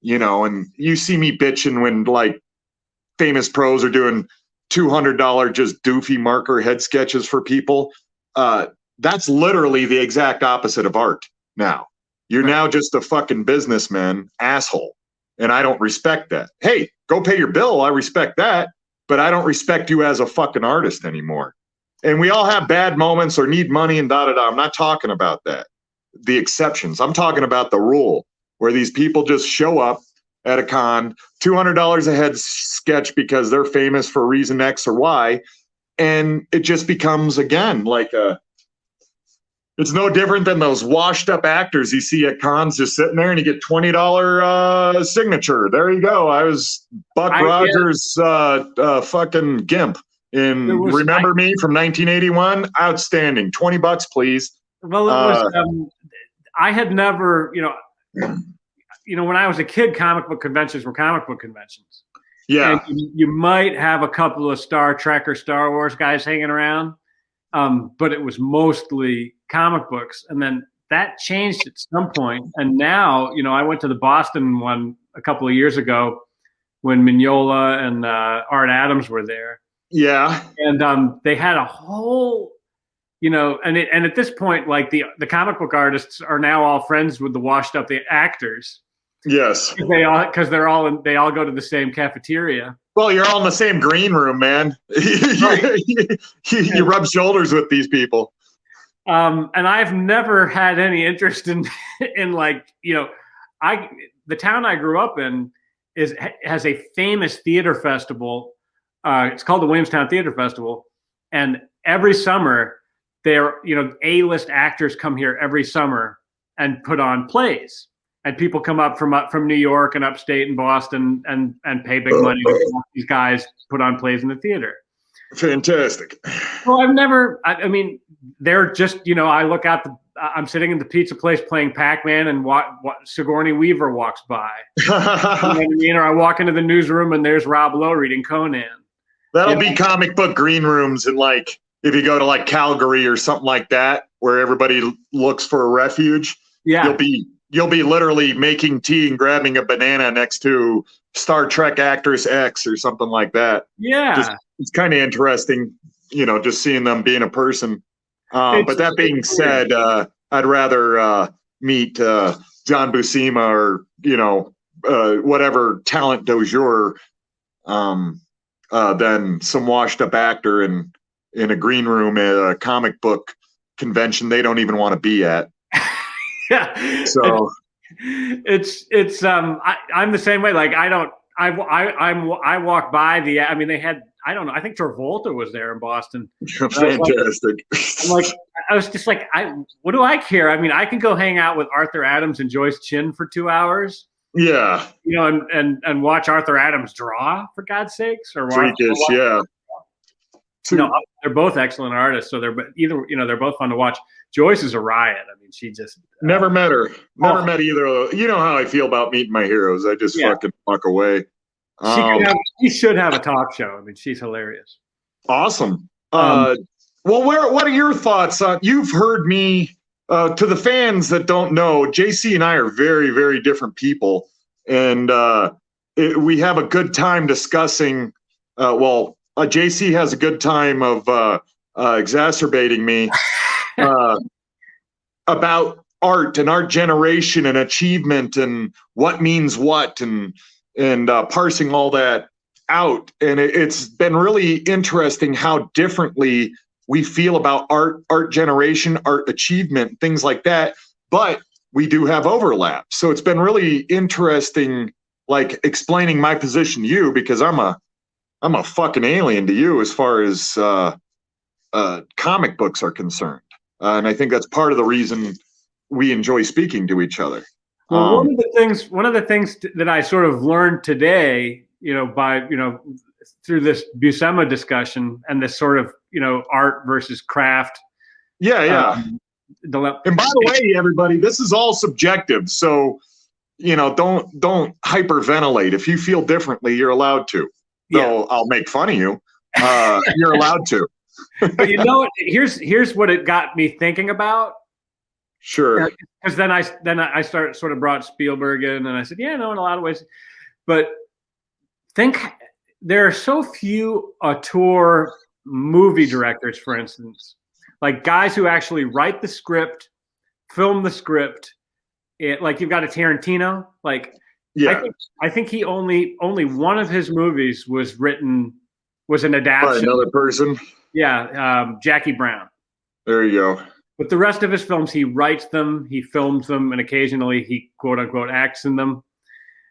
you know, and you see me bitching when like famous pros are doing $200 just doofy marker head sketches for people. That's literally the exact opposite of art. Now you're now just a fucking businessman asshole. And I don't respect that. Hey, go pay your bill. I respect that, but I don't respect you as a fucking artist anymore. And we all have bad moments or need money and da-da-da. I'm not talking about that. The exceptions. I'm talking about the rule where these people just show up at a con, $200 a head sketch because they're famous for reason X or Y. And it just becomes, again, like it's no different than those washed up actors you see at cons just sitting there and you get $20 signature. There you go. I was Buck Rogers' fucking gimp. Remember Me from 1981, outstanding. $20, please. Well, it was. I had never, you know, when I was a kid, comic book conventions were comic book conventions. Yeah, and you might have a couple of Star Trek or Star Wars guys hanging around, but it was mostly comic books. And then that changed at some point. And now, you know, I went to the Boston one a couple of years ago when Mignola and Art Adams were there. Yeah. And they had a whole and at this point, like the comic book artists are now all friends with the washed up the actors. Yes. They all go to the same cafeteria. Well, you're all in the same green room, man. You rub shoulders with these people. And I've never had any interest in like, the town I grew up in has a famous theater festival. It's called the Williamstown Theater Festival. And every summer A-list actors come here every summer and put on plays. And people come up from New York and upstate and Boston and pay big money to watch these guys put on plays in the theater. Fantastic. Well, I mean, they're just, I look out I'm sitting in the pizza place playing Pac-Man and Sigourney Weaver walks by. Or I walk into the newsroom and there's Rob Lowe reading Conan. That'll be comic book green rooms, and like if you go to like Calgary or something like that, where everybody looks for a refuge. Yeah. You'll be literally making tea and grabbing a banana next to Star Trek Actress X or something like that. Yeah. It's kind of interesting, just seeing them being a person. But that being said, I'd rather meet John Buscema or, whatever talent du jour than some washed up actor in a green room at a comic book convention they don't even want to be at. Yeah. So I'm the same way. Like I walk by they had, I don't know, I think Travolta was there in Boston. Fantastic. I was just like, what do I care? I mean, I can go hang out with Arthur Adams and Joyce Chin for 2 hours. Yeah. And watch Arthur Adams draw, for God's sakes. Or freakish, yeah. They're both excellent artists, so they're both fun to watch. Joyce is a riot. I mean, she just never met her. Never met either of those. You know how I feel about meeting my heroes. I just fucking walk away. She should have a talk show. I mean, she's hilarious. Awesome. Well, what are your thoughts on? You've heard me. To the fans that don't know, JC and I are very, very different people, and we have a good time discussing. JC has a good time of exacerbating me about art and art generation and achievement and what means what and parsing all that out. And it's been really interesting how differently we feel about art generation, art achievement, things like that. But we do have overlap. So it's been really interesting, like explaining my position to you, because I'm a fucking alien to you as far as comic books are concerned. And I think that's part of the reason we enjoy speaking to each other. Well, one of the things that I sort of learned today, through this Buscema discussion and this sort of, art versus craft. Yeah. And by the way, everybody, this is all subjective. So, don't hyperventilate. If you feel differently, you're allowed to. Though I'll make fun of you. You're allowed to. But here's what it got me thinking about. Sure. Because then I started sort of brought Spielberg in, and I said, in a lot of ways. But there are so few auteur movie directors, for instance, like guys who actually write the script, film the script. Like you've got a Tarantino, like. Yeah, I think he only one of his movies was an adaptation by another person. Yeah, Jackie Brown. There you go. But the rest of his films, he writes them, he films them, and occasionally he quote unquote acts in them.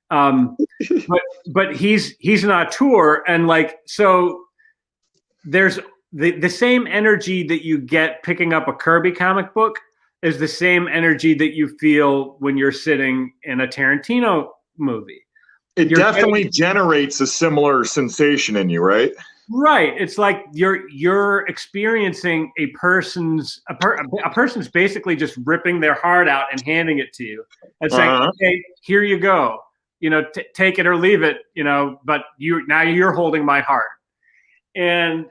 But he's an auteur, and like so, there's the same energy that you get picking up a Kirby comic book is the same energy that you feel when you're sitting in a Tarantino movie. It definitely generates a similar sensation in you, right? Right. It's like you're experiencing a person's basically just ripping their heart out and handing it to you. It's like, okay, here you go. Take it or leave it. But you're holding my heart. And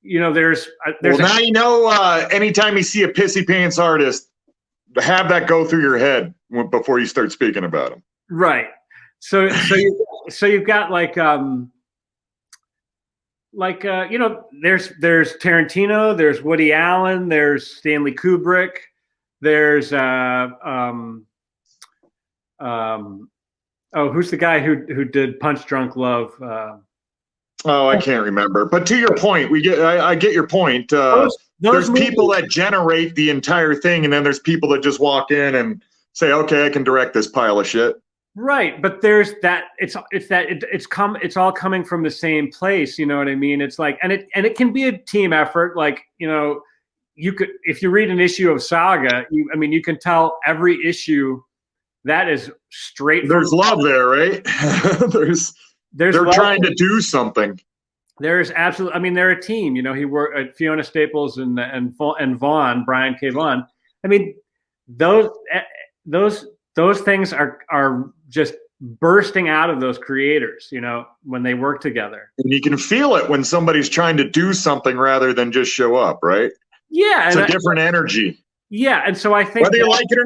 there's anytime you see a pissy pants artist, have that go through your head before you start speaking about them. Right. So you've got like there's Tarantino, there's Woody Allen, there's Stanley Kubrick, there's who's the guy who did Punch Drunk Love? I can't remember. But to your point, I get your point. There's people that generate the entire thing, and then there's people that just walk in and say, "Okay, I can direct this pile of shit." Right, but there's that. It's all coming from the same place. You know what I mean? It's like, and it can be a team effort. Like, you could, if you read an issue of Saga, you can tell every issue that is straight. There's love there, right? They're trying to do something. There's absolutely. They're a team. He worked at Fiona Staples and Vaughn, Brian K. Vaughan. Those things are just bursting out of those creators, when they work together. And you can feel it when somebody's trying to do something rather than just show up, right? Yeah. It's a different energy. Yeah. And so I think whether you like it or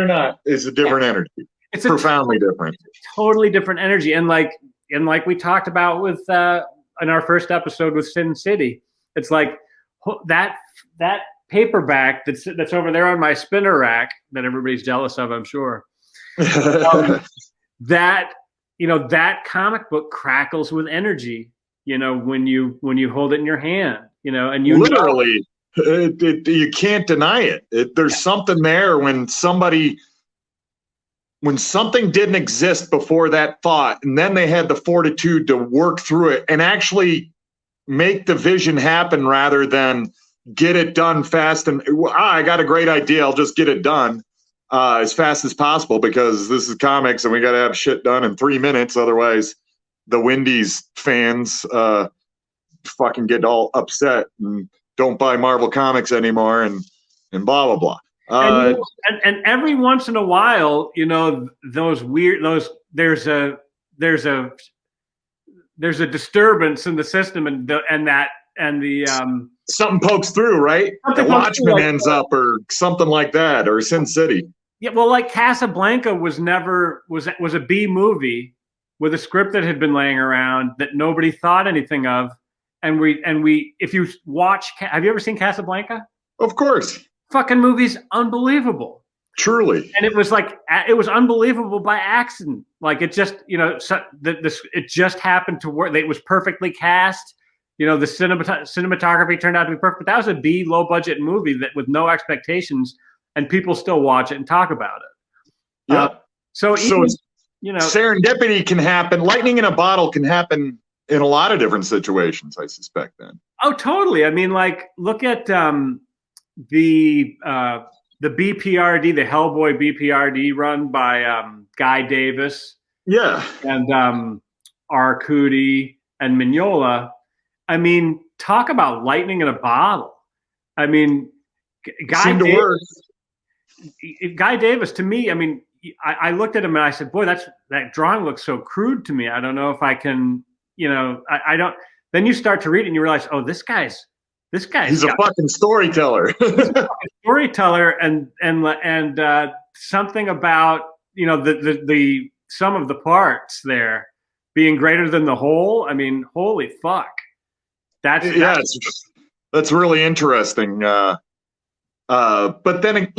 not, it's a different energy. It's profoundly different. Totally different energy. And like we talked about with in our first episode with Sin City, it's like that paperback that's over there on my spinner rack that everybody's jealous of, I'm sure. That comic book crackles with energy, when you hold it in your hand, and you literally you can't deny it. There's something there when something didn't exist before that thought, and then they had the fortitude to work through it and actually make the vision happen rather than get it done fast. And I got a great idea, I'll just get it done as fast as possible because this is comics and we got to have shit done in 3 minutes. Otherwise the Wendy's fans fucking get all upset and don't buy Marvel comics anymore and blah, blah, blah. And every once in a while, there's a disturbance in the system and something pokes through, right? The Watchmen ends up or something like that, or Sin City. Yeah, well, like Casablanca was a B movie with a script that had been laying around that nobody thought anything of, and if you watch, have you ever seen Casablanca? Of course. Fucking movie's unbelievable. Truly. And it was unbelievable by accident. Like it just, it just happened to work. It was perfectly cast. The cinematography turned out to be perfect. But that was a B low budget movie that with no expectations, and people still watch it and talk about it. Yeah. Serendipity can happen. Lightning in a bottle can happen in a lot of different situations, I suspect. Then. Oh, totally. Look at the BPRD, the Hellboy BPRD run by Guy Davis. Yeah. And Arcudi and Mignola. Talk about lightning in a bottle. Guy Davis, to me, I looked at him and I said, boy, that drawing looks so crude to me. I don't know if I can, I don't. Then you start to read it and you realize, oh, this guy's. He's a fucking storyteller. He's a fucking storyteller, and something about the sum of the parts there being greater than the whole. Holy fuck. That's really interesting. But then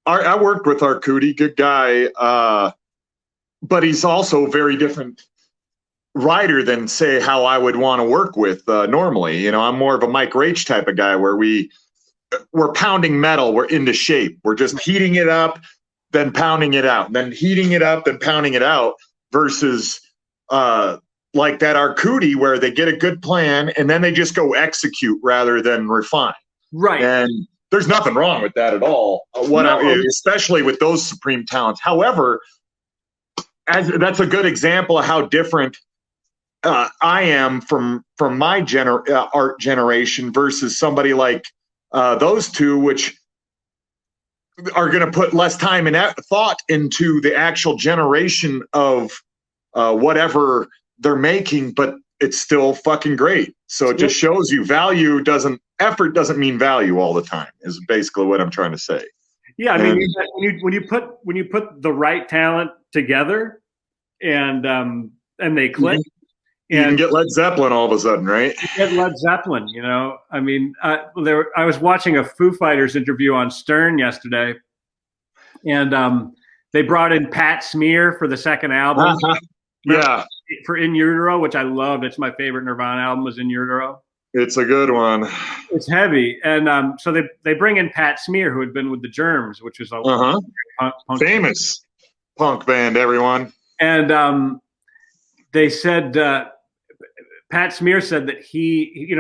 I worked with Arcudi, good guy, but he's also a very different writer than say how I would want to work with normally. I'm more of a Mike Raich type of guy where we're pounding metal, we're into shape, we're just heating it up, then pounding it out, then heating it up, then pounding it out, versus like that Arcudi where they get a good plan and then they just go execute rather than refine. Right. And there's nothing wrong with that at all. Especially with those supreme talents. However, that's a good example of how different I am from my art generation versus somebody like those two, which are going to put less time and thought into the actual generation of whatever they're making, but it's still fucking great. So it just shows you effort doesn't mean value all the time, is basically what I'm trying to say. Yeah, when you put the right talent together and they click, You can get Led Zeppelin all of a sudden, right? You get Led Zeppelin, you know. I mean, I was watching a Foo Fighters interview on Stern yesterday, and they brought in Pat Smear for the second album. Yeah. For In Utero, which I loved. It's my favorite Nirvana album was In Utero. It's a good one. It's heavy. And so they bring in Pat Smear, who had been with the Germs, which is a punk famous punk band, everyone. And they said, Pat Smear said that he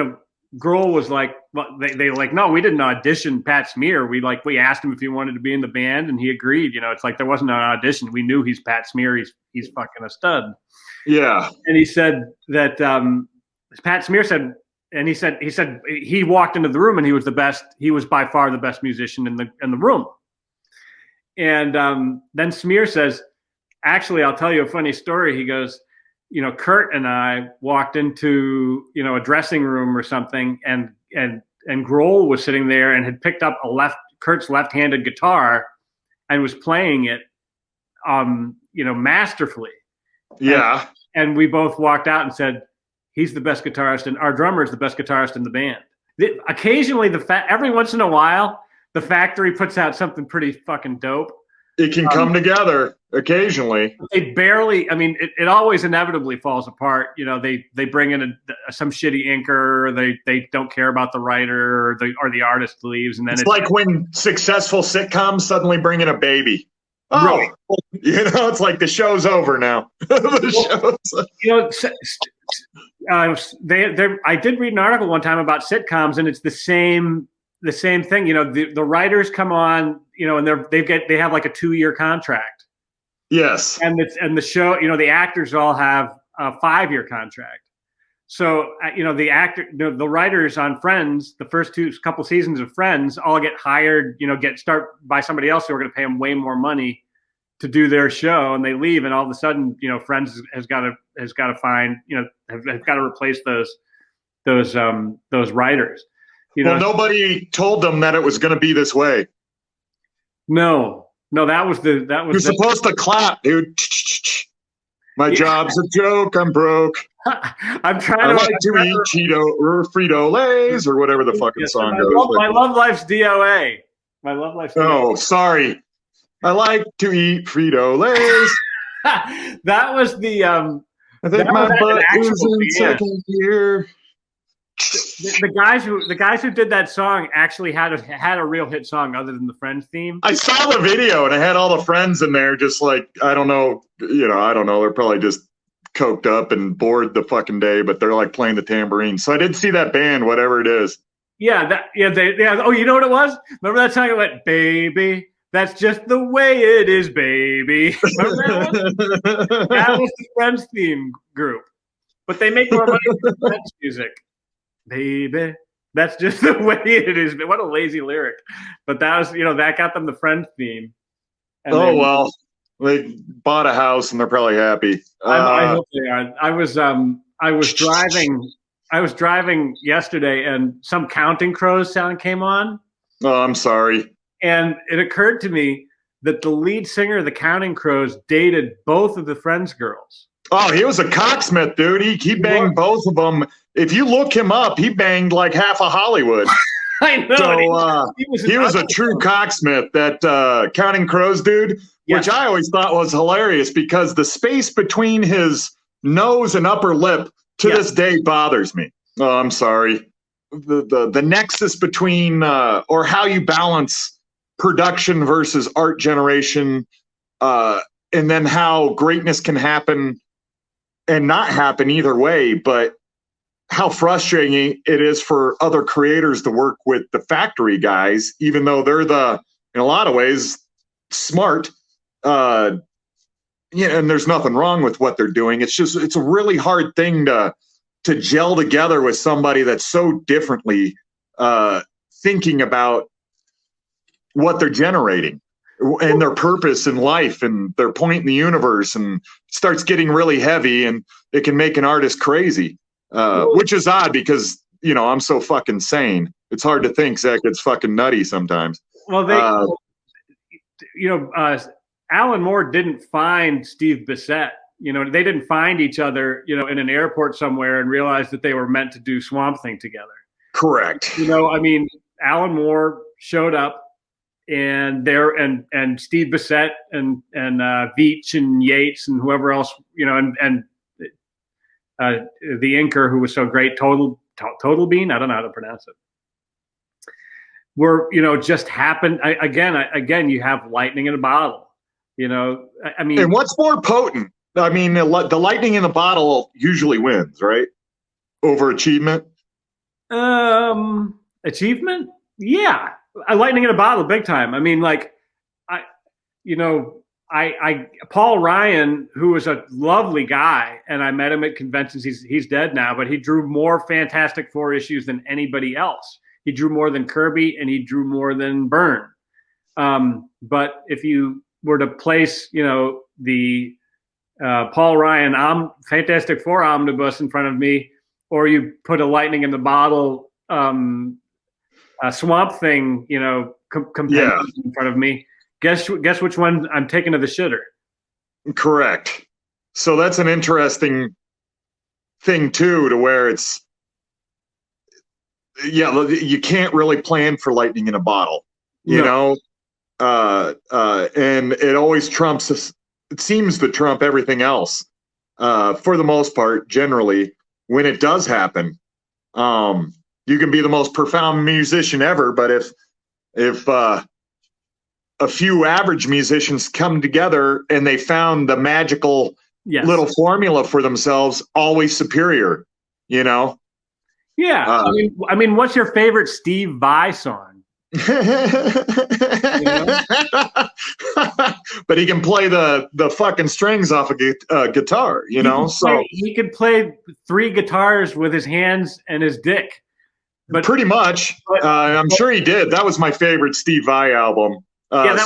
Grohl was like, well, they like, no, we didn't audition Pat Smear. We asked him if he wanted to be in the band, and he agreed. You know, it's like there wasn't an audition. We knew he's Pat Smear. He's fucking a stud. Yeah. And he said that Pat Smear said, and he said he walked into the room and he was the best. He was by far the best musician in the room. And then Smear says, actually, I'll tell you a funny story. He goes, you know, Kurt and I walked into, you know, a dressing room or something, and Grohl was sitting there and had picked up Kurt's left-handed guitar and was playing it, you know, masterfully. Yeah. And we both walked out and said, he's the best guitarist, and our drummer is the best guitarist in the band. Occasionally, every once in a while, the Factory puts out something pretty fucking dope. It can come together occasionally. They barely. I mean, it always inevitably falls apart. You know, they bring in some shitty inker. Or they don't care about the writer, or the artist leaves, and then it's like when successful sitcoms suddenly bring in a baby. Oh, right. You know, it's like the show's over now. You know, I did read an article one time about sitcoms, and it's the same thing. You know, the writers come on, you know, and they have like a 2-year contract. Yes. And the show, you know, the actors all have a 5-year contract. So, you know, the writers on Friends, the first couple seasons of Friends, all get hired, you know, start by somebody else who are going to pay them way more money to do their show, and they leave, and all of a sudden, you know, Friends has got to find, you know, have got to replace those writers. You know, well, nobody told them that it was going to be this way. No, that was. You're supposed to clap, dude. My job's a joke. I'm broke. I'm trying I like to eat Cheeto or Frito Lays or whatever the fucking song goes. My love life's DOA. My love life's DOA. Oh, sorry. I like to eat Frito Lays. That was the. I think my butt is in second gear. The guys who did that song actually had a real hit song other than the Friends theme. I saw the video and it had all the friends in there, just like, I don't know. They're probably just coked up and bored the fucking day, but they're like playing the tambourine. So I did see that band, whatever it is. Yeah, oh, you know what it was? Remember that song? It went, baby, that's just the way it is, baby. Remember that? That was the Friends theme group, but they make more money from Friends music. Baby, that's just the way it is. What a lazy lyric. But that was, you know, that got them the Friends theme. And well, they bought a house and they're probably happy. I hope they are. I was driving yesterday and some Counting Crows sound came on. Oh, I'm sorry. And it occurred to me that the lead singer of the Counting Crows dated both of the Friends girls. Oh, he was a cocksmith, dude. He banged both of them. If you look him up, he banged like half of Hollywood. I know. So he was a true cocksmith, that Counting Crows dude, which I always thought was hilarious because the space between his nose and upper lip to this day bothers me. Oh, I'm sorry. The nexus between or how you balance production versus art generation, and then how greatness can happen and not happen either way, but how frustrating it is for other creators to work with the Factory guys, even though they're in a lot of ways, smart. And there's nothing wrong with what they're doing. It's a really hard thing to gel together with somebody that's so differently thinking about what they're generating and their purpose in life and their point in the universe, and starts getting really heavy, and it can make an artist crazy, which is odd because, you know, I'm so fucking sane. It's hard to think Zach gets fucking nutty sometimes. Well, Alan Moore didn't find Steve Bissette You know, they didn't find each other, you know, in an airport somewhere and realize that they were meant to do Swamp Thing together. Correct. You know, I mean, Alan Moore showed up, and Steve Bissette and Veach and Yates and whoever else, you know, and the inker who was so great, Total Bean, I don't know how to pronounce it, were, you know, just happened. Again, you have lightning in a bottle. You know, I mean, and what's more potent? I mean, the lightning in the bottle usually wins, right? Over achievement. Achievement, yeah. Lightning in a bottle, big time. I mean, like, Paul Ryan, who was a lovely guy, and I met him at conventions. He's dead now, but he drew more Fantastic Four issues than anybody else. He drew more than Kirby, and he drew more than Byrne. But if you were to place, you know, the Paul Ryan Fantastic Four omnibus in front of me, or you put a Lightning in the Bottle Swamp Thing, you know, compendium in front of me, guess which one I'm taking to the shitter. Correct. So that's an interesting thing too, to where it's, you can't really plan for lightning in a bottle, you know, and it always trumps. It seems to trump everything else for the most part. Generally, when it does happen, you can be the most profound musician ever, but if a few average musicians come together and they found the magical little formula for themselves, always superior, you know? Yeah. I mean, what's your favorite Steve Vai song? You know? But he can play the fucking strings off a guitar, you know? So he could play 3 guitars with his hands and his dick. But pretty much, I'm sure he did. That was my favorite Steve Vai album. That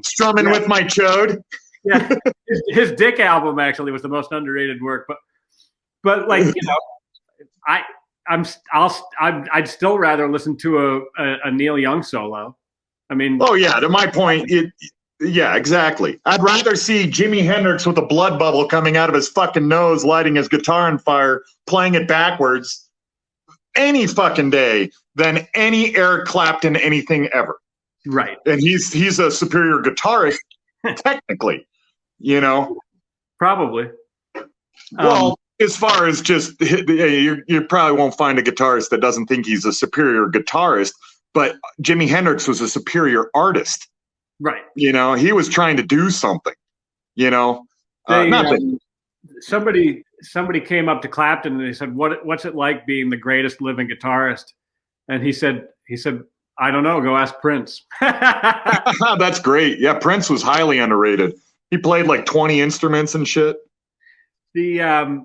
Strumming with my chode. Yeah, his Dick album actually was the most underrated work. But like, you know, I'd still rather listen to a Neil Young solo. I mean, oh yeah, to my point, yeah, exactly. I'd rather see Jimi Hendrix with a blood bubble coming out of his fucking nose, lighting his guitar on fire, playing it backwards, any fucking day than any Eric Clapton anything ever. Right. And he's a superior guitarist, technically, you know? Probably. Well, as far as just, you probably won't find a guitarist that doesn't think he's a superior guitarist, but Jimi Hendrix was a superior artist. Right. You know, he was trying to do something, you know? Somebody came up to Clapton and they said, what's it like being the greatest living guitarist? And he said, I don't know. Go ask Prince. That's great. Yeah, Prince was highly underrated. He played like 20 instruments and shit. The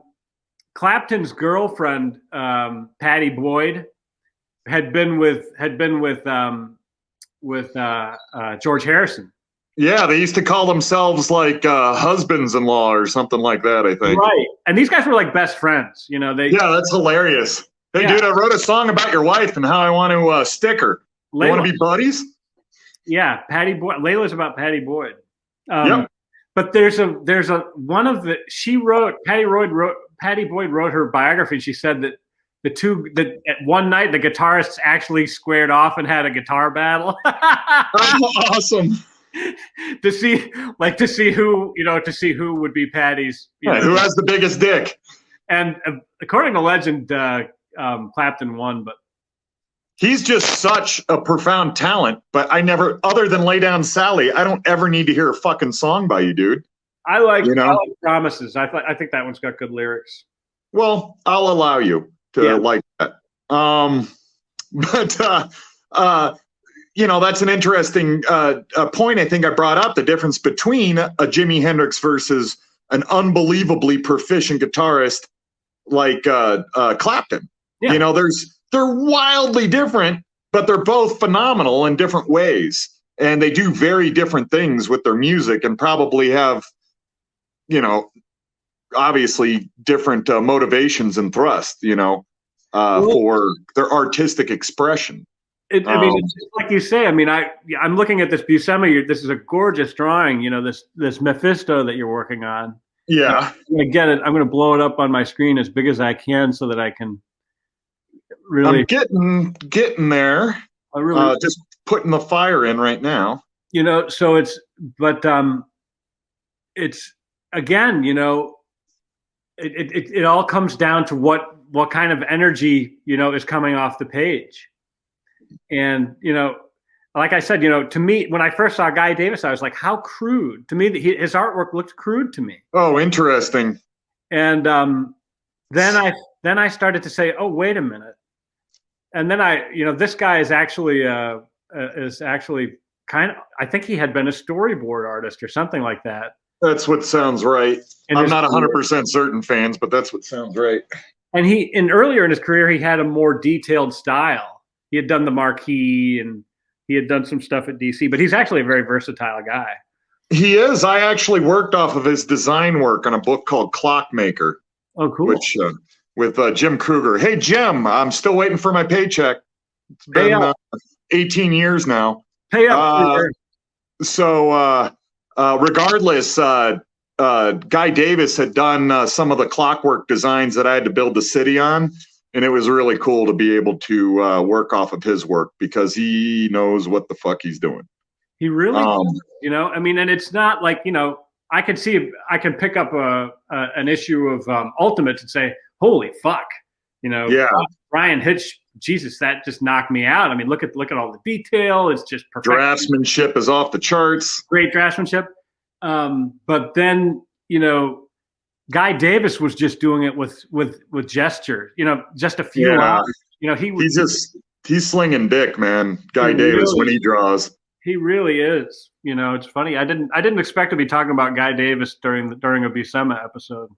Clapton's girlfriend, Patty Boyd, had been with George Harrison. Yeah, they used to call themselves like husbands-in-law or something like that, I think. Right, and these guys were like best friends. You know, Yeah, that's hilarious. Hey, dude, I wrote a song about your wife and how I want to stick her. You want to be buddies? Yeah, Patty Boyd. Layla's about Patty Boyd. Yep. But there's a one of the Patty Boyd wrote her biography. And she said that at one night the guitarists actually squared off and had a guitar battle. Oh, awesome. to see who would be Patty's. Who has the biggest dick? And according to legend, Clapton won, but. He's just such a profound talent, but I never, other than Lay Down Sally, I don't ever need to hear a fucking song by you, dude. I like Promises. I think that one's got good lyrics. Well, I'll allow you to like that. But you know, that's an interesting point. I think I brought up the difference between a Jimi Hendrix versus an unbelievably proficient guitarist like Clapton. Yeah. You know, they're wildly different, but they're both phenomenal in different ways. And they do very different things with their music and probably have, you know, obviously different motivations and thrust, you know, for their artistic expression. I mean, it's like you say, I mean, I'm looking at this Buscema. This is a gorgeous drawing, you know, this Mephisto that you're working on. Yeah. I'm going to get it. I'm going to blow it up on my screen as big as I can so that I can really. I'm getting there. Just putting the fire in right now. So it's again, it all comes down to what kind of energy, is coming off the page. And, like I said, to me, when I first saw Guy Davis, I was like, how crude. To me, his artwork looked crude to me. Oh, interesting. And then I started to say, oh, wait a minute. And then this guy is actually kind of, I think he had been a storyboard artist or something like that. That's what sounds right. I'm not 100% certain, fans, but that's what sounds right. And earlier in his career, he had a more detailed style. He had done the Marquee and he had done some stuff at DC, but he's actually a very versatile guy. He is. I actually worked off of his design work on a book called Clockmaker. Oh, cool. Which with Jim Kruger. Hey, Jim, I'm still waiting for my paycheck. It's been 18 years now. Pay up. Regardless, Guy Davis had done some of the clockwork designs that I had to build the city on. And it was really cool to be able to work off of his work because he knows what the fuck he's doing. He really, and it's not like, I can pick up an issue of Ultimates and say, holy fuck, Brian Hitch, Jesus, that just knocked me out. I mean, look at all the detail. It's just perfect. Draftsmanship is off the charts. Great draftsmanship. But then, Guy Davis was just doing it with gesture, just a few lines. He's slinging dick, man. Guy Davis when he draws. He really is. It's funny. I didn't expect to be talking about Guy Davis during a Buscema episode.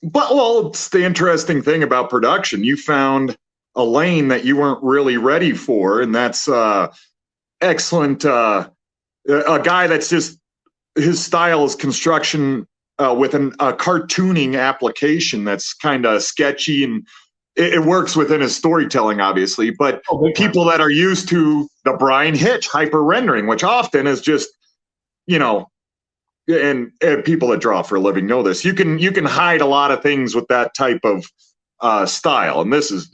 But it's the interesting thing about production. You found a lane that you weren't really ready for, and that's excellent. A guy that's just his style is construction with a cartooning application that's kind of sketchy, and it works within his storytelling, obviously. But people that are used to the Brian Hitch hyper rendering, which often is just, and people that draw for a living know this. You can hide a lot of things with that type of style. And this is,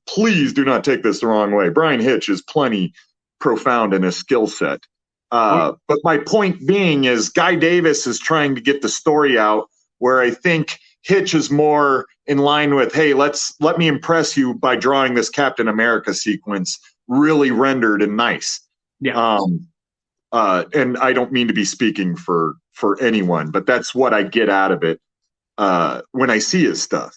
please do not take this the wrong way. Brian Hitch is plenty profound in his skill set. But my point being is Guy Davis is trying to get the story out where I think Hitch is more in line with, hey, let me impress you by drawing this Captain America sequence really rendered and nice. Yeah. And I don't mean to be speaking for anyone, but that's what I get out of it when I see his stuff.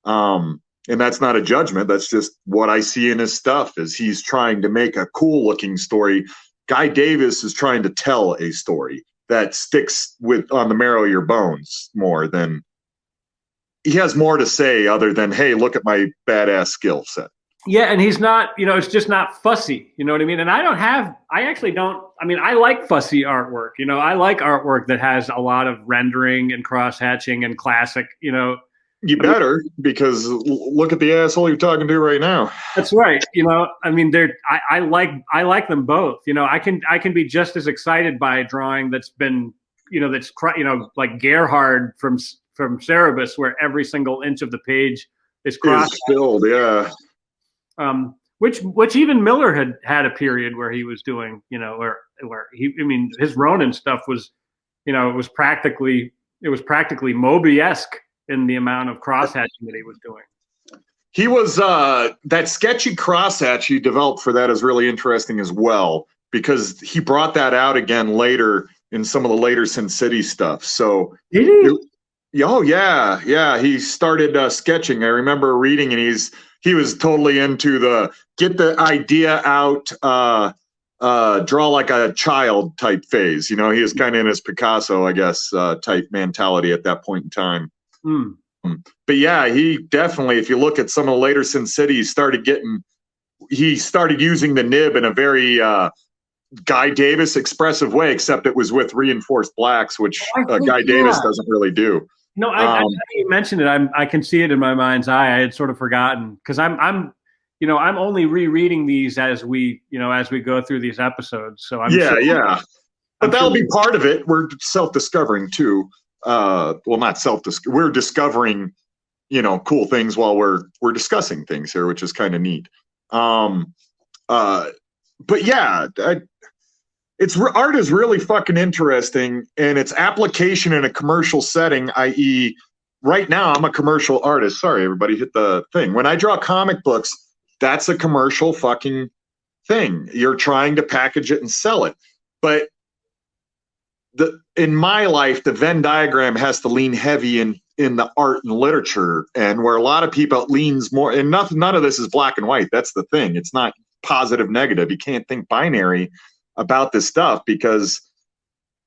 And that's not a judgment. That's just what I see in his stuff is he's trying to make a cool looking story. Guy Davis is trying to tell a story that sticks on the marrow of your bones more than he has more to say other than, hey, look at my badass skill set. Yeah. And he's not, it's just not fussy. You know what I mean? And I like fussy artwork. I like artwork that has a lot of rendering and cross hatching and classic, You better, because look at the asshole you're talking to right now. That's right. I like them both. I can be just as excited by a drawing that's been, like Gerhard from Cerebus, where every single inch of the page is filled. Yeah. Which even Miller had a period where he was doing, where his Ronin stuff was, it was practically Moby-esque in the amount of cross-hatching that he was doing. He was that sketchy cross-hatch he developed for that is really interesting as well, because he brought that out again later in some of the later Sin City stuff. So did he? Yeah. He started sketching. I remember reading, and he was totally into the get the idea out, draw like a child type phase. He was kind of in his Picasso, I guess, type mentality at that point in time. But yeah, he definitely, if you look at some of the later Sin City, he started using the nib in a very Guy Davis expressive way, except it was with reinforced blacks, which Guy Davis doesn't really do. No, I you mentioned it. I can see it in my mind's eye. I had sort of forgotten because I'm only rereading these as we go through these episodes. So But that'll be part of it. We're self-discovering too. not we're discovering, cool things while we're discussing things here, which is kind of neat. But yeah, art is really fucking interesting, and its application in a commercial setting, i.e., right now I'm a commercial artist. Sorry, everybody hit the thing. When I draw comic books, that's a commercial fucking thing. You're trying to package it and sell it. But in my life, the Venn diagram has to lean heavy in the art and literature, and where a lot of people it leans more, and none of this is black and white. That's the thing. It's not positive, negative. You can't think binary about this stuff, because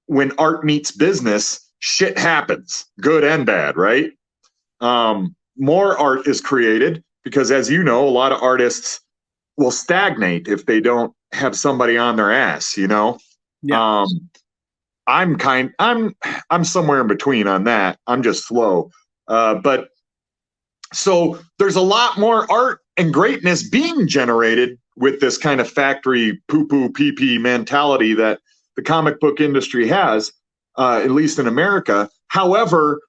when art meets business, shit happens, good and bad, right? More art is created because, as you know, a lot of artists will stagnate if they don't have somebody on their ass, Yeah. I'm somewhere in between on that. I'm just slow. But so there's a lot more art and greatness being generated with this kind of factory poo-poo pee-pee mentality that the comic book industry has, at least in America. However,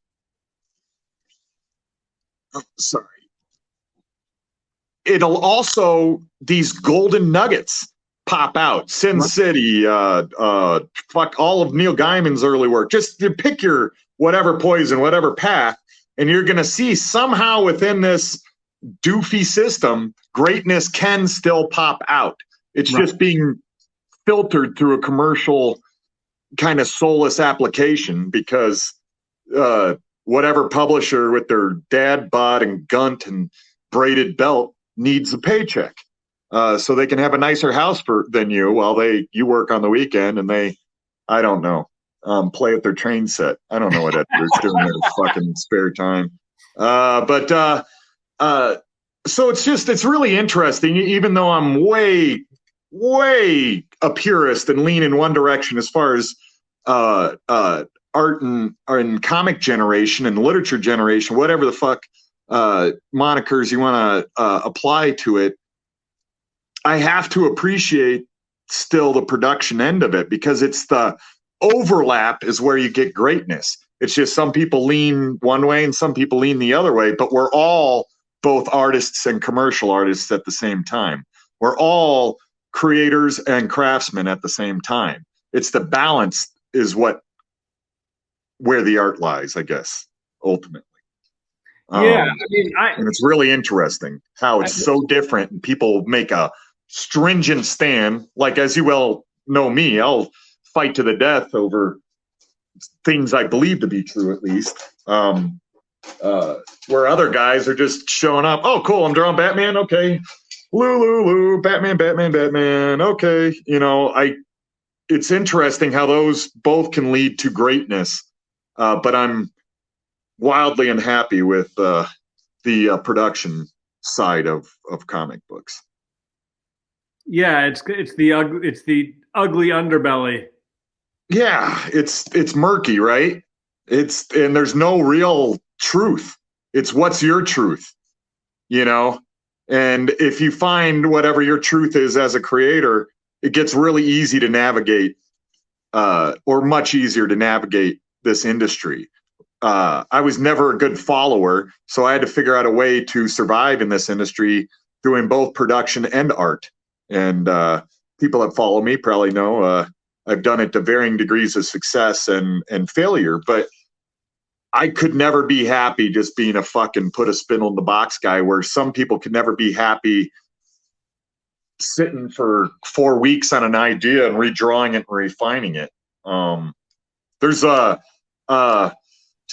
it'll also, these golden nuggets pop out. Sin City, fuck all of Neil Gaiman's early work. Just you pick your whatever poison, whatever path, and you're going to see somehow within this doofy system, greatness can still pop out. It's just being filtered through a commercial kind of soulless application, because whatever publisher with their dad bod and gunt and braided belt needs a paycheck. So they can have a nicer house than you while you work on the weekend, and they, I don't know, play at their train set. I don't know what editors do in their fucking spare time. So it's really interesting, even though I'm way a purist and lean in one direction as far as art and comic generation and literature generation, whatever the fuck monikers you want to apply to it. I have to appreciate still the production end of it, because it's the overlap is where you get greatness. It's just some people lean one way and some people lean the other way, but we're all both artists and commercial artists at the same time. We're all creators and craftsmen at the same time. It's the balance is where the art lies, I guess, ultimately. Yeah, and it's really interesting how it's so different, and people make a stringent stand. Like, as you well know me, I'll fight to the death over things I believe to be true, at least. Where other guys are just showing up. Oh, cool, I'm drawing Batman. Okay, Lulu, Batman. Okay, it's interesting how those both can lead to greatness. But I'm wildly unhappy with the production side of comic books. Yeah, it's the ugly underbelly. Yeah, it's murky, right? And there's no real truth. It's what's your truth, And if you find whatever your truth is as a creator, it gets really easy to navigate, or much easier to navigate this industry. I was never a good follower, so I had to figure out a way to survive in this industry doing both production and art. And people that follow me probably know I've done it to varying degrees of success and failure, but I could never be happy just being a fucking put a spindle in the box guy, where some people could never be happy sitting for 4 weeks on an idea and redrawing it and refining it. There's to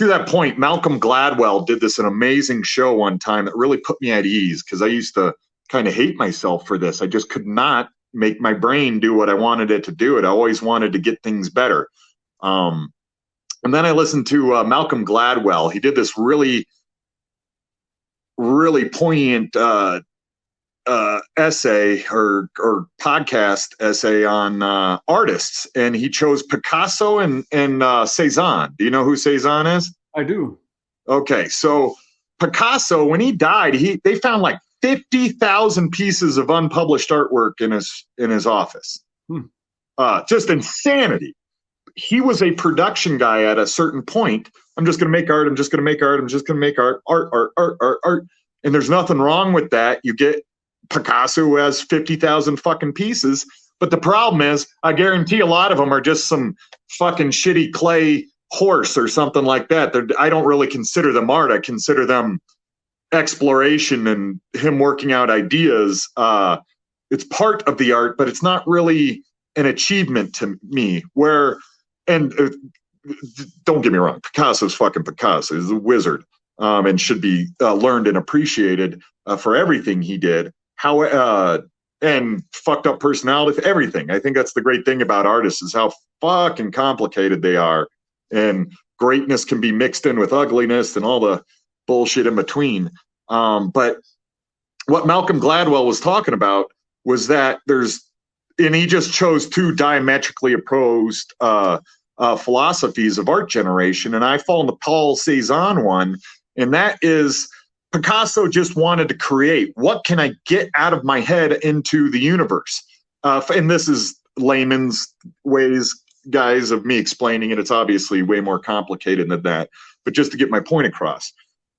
that point, Malcolm Gladwell did an amazing show one time that really put me at ease, because I used to kind of hate myself for this. I just could not make my brain do what I wanted it to do. I always wanted to get things better. And then I listened to Malcolm Gladwell. He did this really, really poignant essay or podcast essay on artists, and he chose Picasso and Cezanne. Do you know who Cezanne is? I do. Okay, so Picasso, when he died, they found like 50,000 pieces of unpublished artwork in his office. Just insanity. he was a production guy at a certain point. I'm just going to make art. I'm just going to make art. I'm just going to make art. And there's nothing wrong with that. You get Picasso, who has 50,000 fucking pieces. But the problem is, I guarantee a lot of them are just some fucking shitty clay horse or something like that. I don't really consider them art. I consider them exploration and him working out ideas. It's part of the art, but it's not really an achievement to me. Don't get me wrong, Picasso's fucking Picasso. He's a wizard, and should be learned and appreciated for everything he did. And fucked up personality, everything. I think that's the great thing about artists, is how fucking complicated they are, and greatness can be mixed in with ugliness and all the bullshit in between. But what Malcolm Gladwell was talking about was that and he just chose two diametrically opposed philosophies of art generation. And I fall in the Paul Cézanne one, and that is Picasso just wanted to create. What can I get out of my head into the universe? And this is layman's ways, guys, of me explaining it. It's obviously way more complicated than that, but just to get my point across,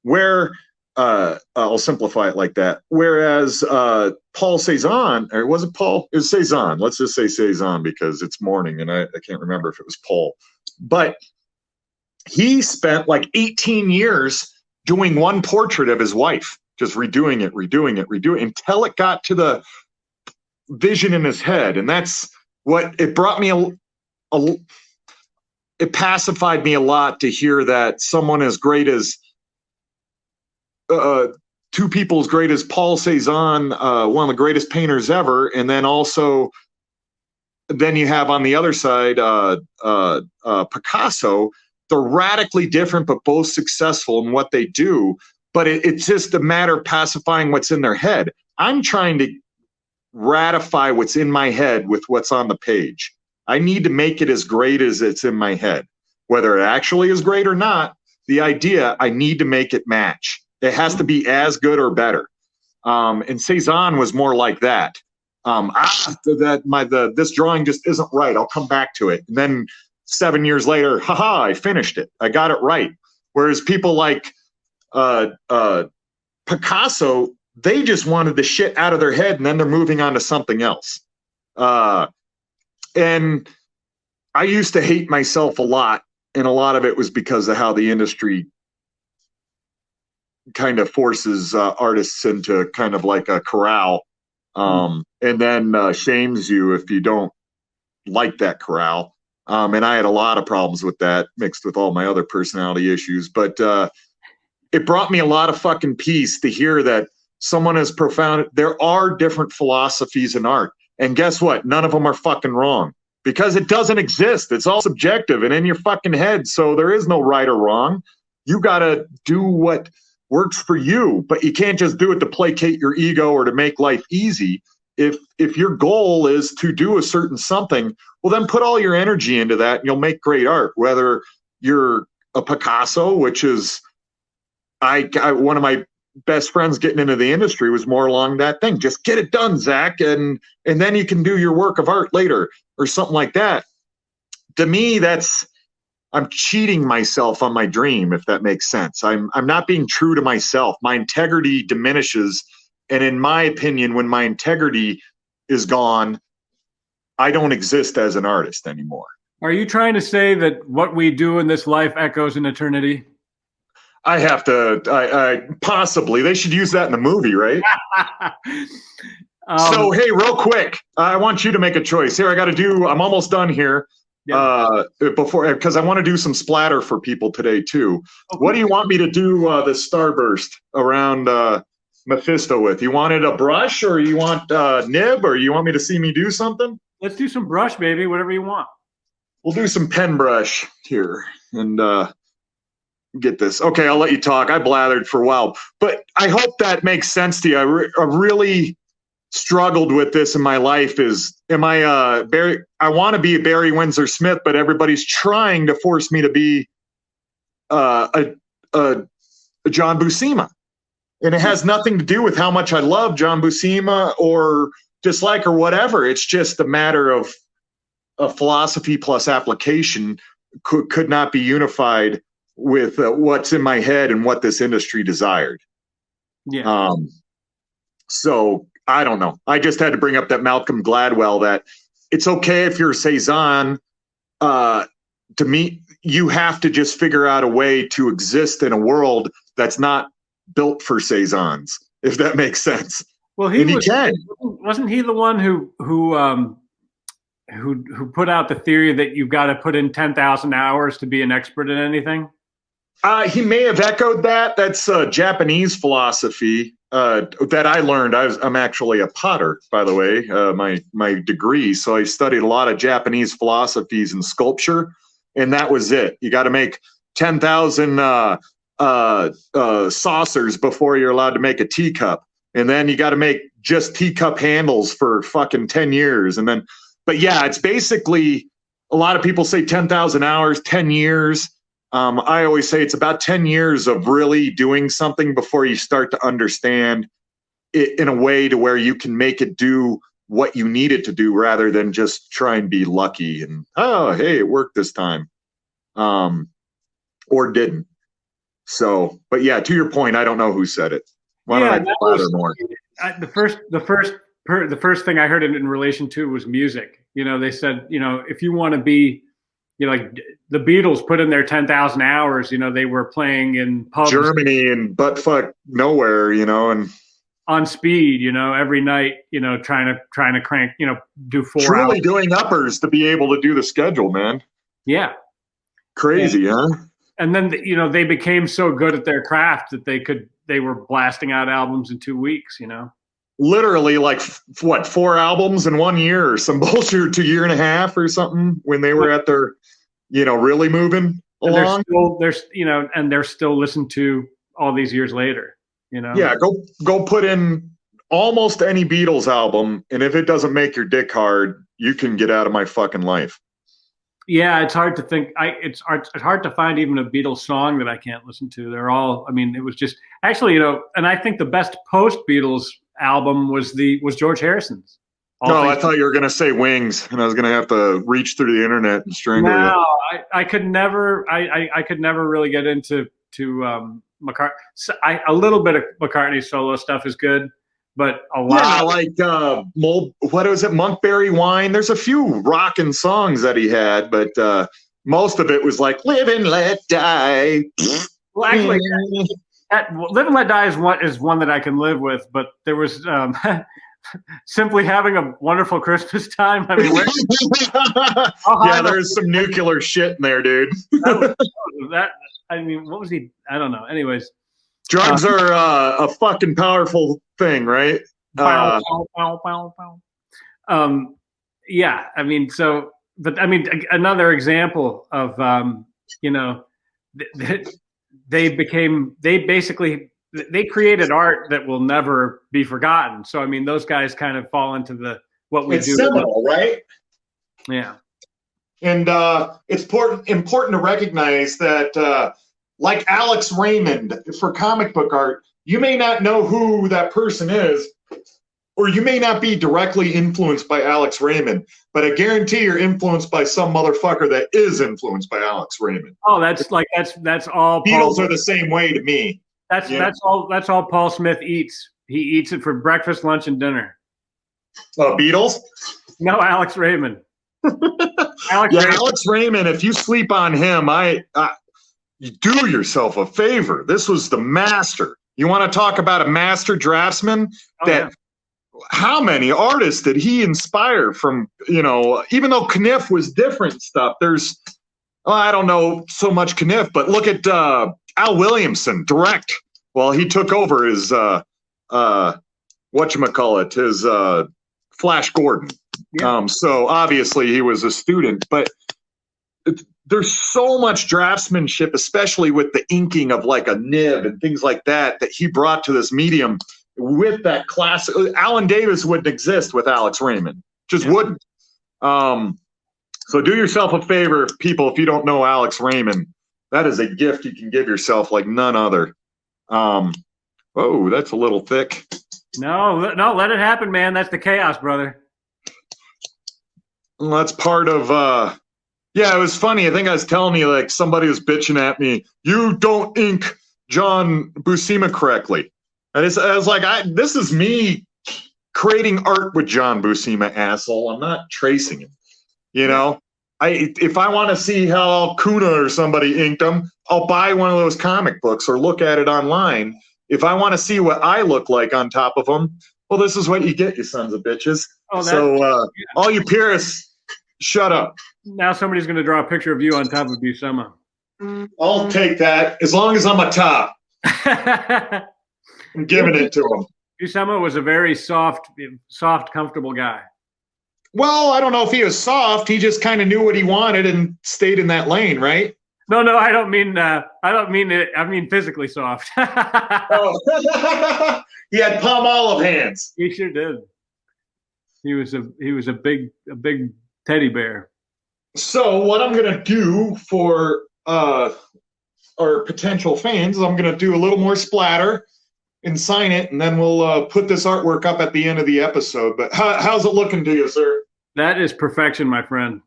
where I'll simplify it like that. Whereas Paul Cézanne, or was it Paul? It was Cézanne. Let's just say Cézanne because it's morning and I can't remember if it was Paul. But he spent like 18 years doing one portrait of his wife, just redoing it until it got to the vision in his head. And that's what it brought me it pacified me a lot to hear that someone as great as two people as great as Paul Cézanne, one of the greatest painters ever, and then also then you have on the other side Picasso. They're radically different, but both successful in what they do. But it's just a matter of pacifying what's in their head. I'm trying to ratify what's in my head with what's on the page. I need to make it as great as it's in my head. Whether it actually is great or not, the idea, I need to make it match. It has to be as good or better. And Cézanne was more like that. This drawing just isn't right. I'll come back to it. And then 7 years later, I finished it. I got it right. Whereas people like Picasso, they just wanted the shit out of their head and then they're moving on to something else. And I used to hate myself a lot. And a lot of it was because of how the industry kind of forces artists into kind of like a corral, and then shames you if you don't like that corral. And I had a lot of problems with that, mixed with all my other personality issues. But it brought me a lot of fucking peace to hear that someone as profound. There are different philosophies in art. And guess what? None of them are fucking wrong, because it doesn't exist. It's all subjective and in your fucking head. So there is no right or wrong. You got to do what works for you, but you can't just do it to placate your ego or to make life easy. If your goal is to do a certain something, well, then put all your energy into that and you'll make great art. Whether you're a Picasso, which is one of my best friends getting into the industry was more along that thing. Just get it done, Zach, and then you can do your work of art later or something like that. To me, I'm cheating myself on my dream, if that makes sense. I'm not being true to myself. My integrity diminishes. And in my opinion, when my integrity is gone, I don't exist as an artist anymore. Are you trying to say that what we do in this life echoes in eternity? I have to, possibly. They should use that in the movie, right? So, hey, real quick, I want you to make a choice. Here, I'm almost done here. Yeah. Because I want to do some splatter for people today, too. Okay. What do you want me to do the starburst around Mephisto with? You wanted a brush, or you want nib, or you want me to see me do something? Let's do some brush, baby, whatever you want. We'll do some pen brush here and get this. Okay, I'll let you talk. I blathered for a while, but I hope that makes sense to you. I really struggled with this in my life. Am I Barry? I want to be a Barry Windsor Smith, but everybody's trying to force me to be a John Buscema. And it has nothing to do with how much I love John Buscema or dislike or whatever. It's just a matter of a philosophy plus application could not be unified with what's in my head and what this industry desired. Yeah. So I don't know. I just had to bring up that Malcolm Gladwell, that it's okay if you're a Cezanne. To me, you have to just figure out a way to exist in a world that's not built for Cezannes, if that makes sense. Well, wasn't he the one who put out the theory that you've got to put in 10,000 hours to be an expert in anything? He may have echoed that. That's Japanese philosophy that I learned. I'm actually a potter, by the way, my degree. So I studied a lot of Japanese philosophies and sculpture, and that was it. You got to make 10,000 saucers before you're allowed to make a teacup. And then you got to make just teacup handles for fucking 10 years. And then, but yeah, it's basically, a lot of people say 10,000 hours, 10 years. I always say it's about 10 years of really doing something before you start to understand it in a way to where you can make it do what you need it to do, rather than just try and be lucky and, oh, hey, it worked this time, or didn't. So, but yeah, to your point, I don't know who said it. Why don't I bother more? The first thing I heard in relation to was music. You know, they said, you know, if you want to be, you know, like the Beatles put in their 10,000 hours, you know, they were playing in pubs, Germany and buttfuck nowhere, you know, and on speed, you know, every night, you know, trying to crank, you know, do 4 hours. Truly doing uppers to be able to do the schedule, man. Yeah. Crazy, huh? And then, you know, they became so good at their craft that they were blasting out albums in 2 weeks, you know? Literally, like, what, 4 albums in 1 year or some bullshit, 2 year and a half or something, when they were at their, you know, really moving along. And they're still listened to all these years later, you know? Yeah, go put in almost any Beatles album, and if it doesn't make your dick hard, you can get out of my fucking life. Yeah, it's hard to think. It's hard to find even a Beatles song that I can't listen to. They're all. I mean, it was just actually, you know, and I think the best post Beatles album was George Harrison's. I thought you were gonna say Wings, and I was gonna have to reach through the internet and strangle you. No, I could never. I could never really get into McCartney. A little bit of McCartney's solo stuff is good. But a lot, yeah, like what was it, Monkberry Wine? There's a few rockin' songs that he had, but most of it was like "Live and Let Die." Well, actually, "Live and Let Die" is one that I can live with. But there was simply having a wonderful Christmas time. I mean, yeah, there's some nuclear shit in there, dude. I mean, what was he? I don't know. Anyways. Drugs are a fucking powerful thing, right? Yeah, I mean, so, but I mean, another example of, you know, they created art that will never be forgotten. So, I mean, those guys kind of fall into what we do. It's seminal, right? Yeah. And it's important to recognize that, like Alex Raymond for comic book art, you may not know who that person is, or you may not be directly influenced by Alex Raymond, but I guarantee you're influenced by some motherfucker that is influenced by Alex Raymond. Oh, that's all. Beatles are the same way to me. That's all Paul Smith eats. He eats it for breakfast, lunch, and dinner. Beatles? No, Alex Raymond. Alex Raymond, if you sleep on him, you do yourself a favor. This was the master. You want to talk about a master draftsman? How many artists did he inspire from, you know, even though Kniff was different stuff, there's, I don't know so much Kniff, but look at Al Williamson, direct. Well, he took over his, his Flash Gordon. Yeah. So obviously he was a student, but there's so much draftsmanship, especially with the inking of like a nib and things like that he brought to this medium with that classic. Alan Davis wouldn't exist with Alex Raymond. Just wouldn't. So do yourself a favor, people, if you don't know Alex Raymond. That is a gift you can give yourself like none other. Oh, that's a little thick. No, let it happen, man. That's the chaos, brother. Well, that's part of yeah, it was funny. I think I was telling you, like, somebody was bitching at me, you don't ink John Buscema correctly. And I was like, this is me creating art with John Buscema, asshole. I'm not tracing him. You know, if I want to see how Kuna or somebody inked them, I'll buy one of those comic books or look at it online. If I want to see what I look like on top of them, well, this is what you get, you sons of bitches. Oh, so all you purists, shut up. Now somebody's going to draw a picture of you on top of Buscema. I'll take that as long as I'm a top. I'm giving it to him. Buscema was a very soft, comfortable guy. Well, I don't know if he was soft. He just kind of knew what he wanted and stayed in that lane, right? No, I don't mean it. I mean physically soft. Oh. He had palm olive hands. He sure did. He was a big teddy bear. So what I'm gonna do for our potential fans is I'm gonna do a little more splatter and sign it, and then we'll put this artwork up at the end of the episode. But how's it looking to you, sir? That is perfection, my friend.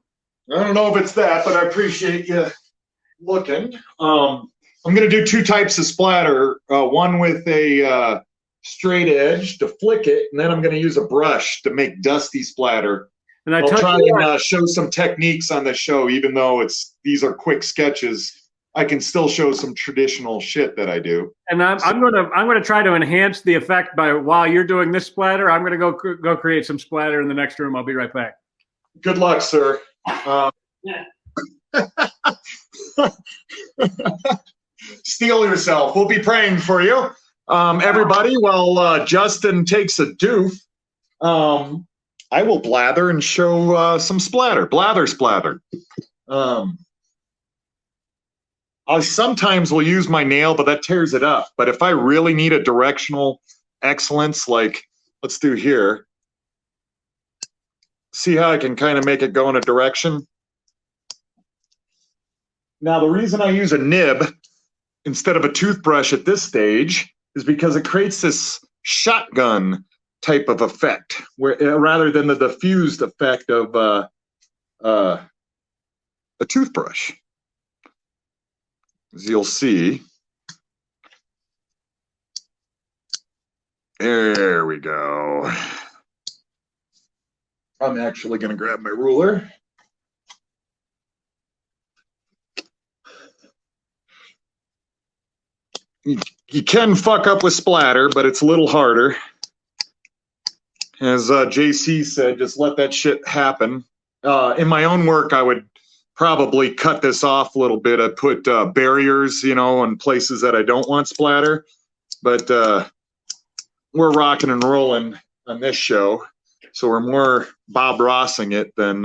I don't know if it's that, but I appreciate you looking. I'm going to do two types of splatter, one with a straight edge to flick it, and then I'm going to use a brush to make dusty splatter. And I'll try and show some techniques on the show, even though these are quick sketches. I can still show some traditional shit that I do. And I'm gonna try to enhance the effect by while you're doing this splatter. I'm gonna go create some splatter in the next room. I'll be right back. Good luck, sir. Steel yourself. We'll be praying for you, everybody. While Justin takes a doof, I will blather and show some splatter. Splatter. I sometimes will use my nail, but that tears it up. But if I really need a directional excellence, like let's do here, see how I can kind of make it go in a direction? Now, the reason I use a nib instead of a toothbrush at this stage is because it creates this shotgun type of effect, where rather than the diffused effect of a toothbrush. As you'll see, there we go. I'm actually going to grab my ruler. You can fuck up with splatter, but it's a little harder. As J.C. said, just let that shit happen. In my own work, I would probably cut this off a little bit. I put barriers, in places that I don't want splatter. But we're rocking and rolling on this show, so we're more Bob Rossing it than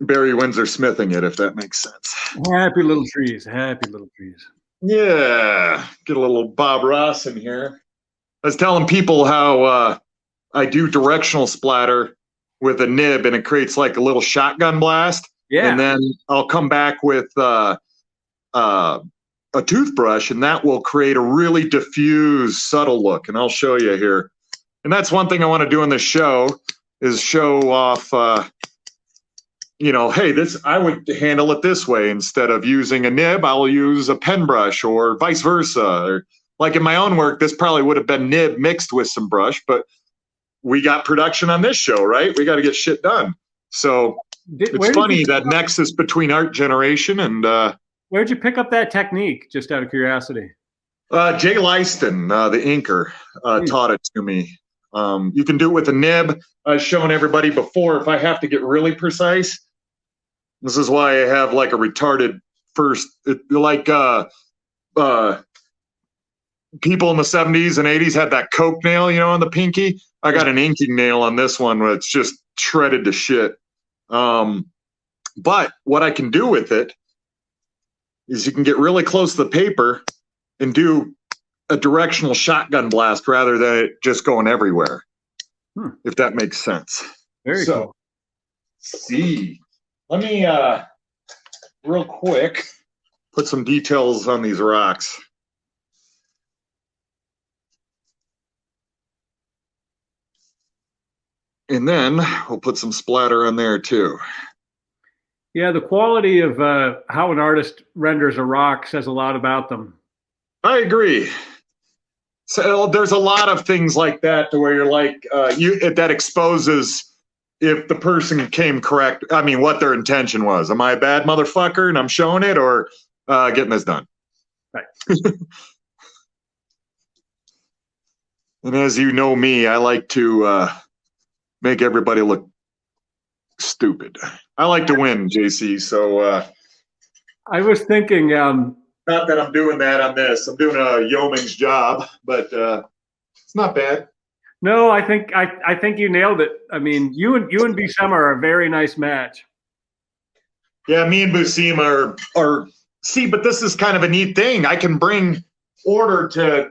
Barry Windsor Smithing it, if that makes sense. Happy little trees. Happy little trees. Yeah, get a little Bob Ross in here. I was telling people how I do directional splatter with a nib, and it creates like a little shotgun blast. Yeah. And then I'll come back with a toothbrush, and that will create a really diffuse, subtle look. And I'll show you here. And that's one thing I want to do in this show is show off, hey, I would handle it this way. Instead of using a nib, I'll use a pen brush, or vice versa. Or like in my own work, this probably would have been nib mixed with some brush, but we got production on this show, right? We got to get shit done. So it's funny, that nexus between art generation and... Where'd you pick up that technique, just out of curiosity? Jay Lyston, the inker, taught it to me. You can do it with a nib. I've shown everybody before. If I have to get really precise, this is why I have like a retarded first, like people in the 70s and 80s had that Coke nail, on the pinky. I got an inking nail on this one where it's just shredded to shit. But what I can do with it is you can get really close to the paper and do a directional shotgun blast rather than it just going everywhere. If that makes sense. Very cool. See, let me real quick put some details on these rocks. And then we'll put some splatter on there too. Yeah, the quality of how an artist renders a rock says a lot about them. I agree. So there's a lot of things like that to where you're like, that exposes if the person came correct. I mean, what their intention was. Am I a bad motherfucker and I'm showing it, or getting this done? Right. And as you know me, I like to make everybody look stupid. I like to win, JC. So I was thinking, not that I'm doing that on this. I'm doing a yeoman's job, but it's not bad. no, I think you nailed it. I mean, you and Buscema are a very nice match. Yeah, me and Buscema are see, but this is kind of a neat thing. I can bring order to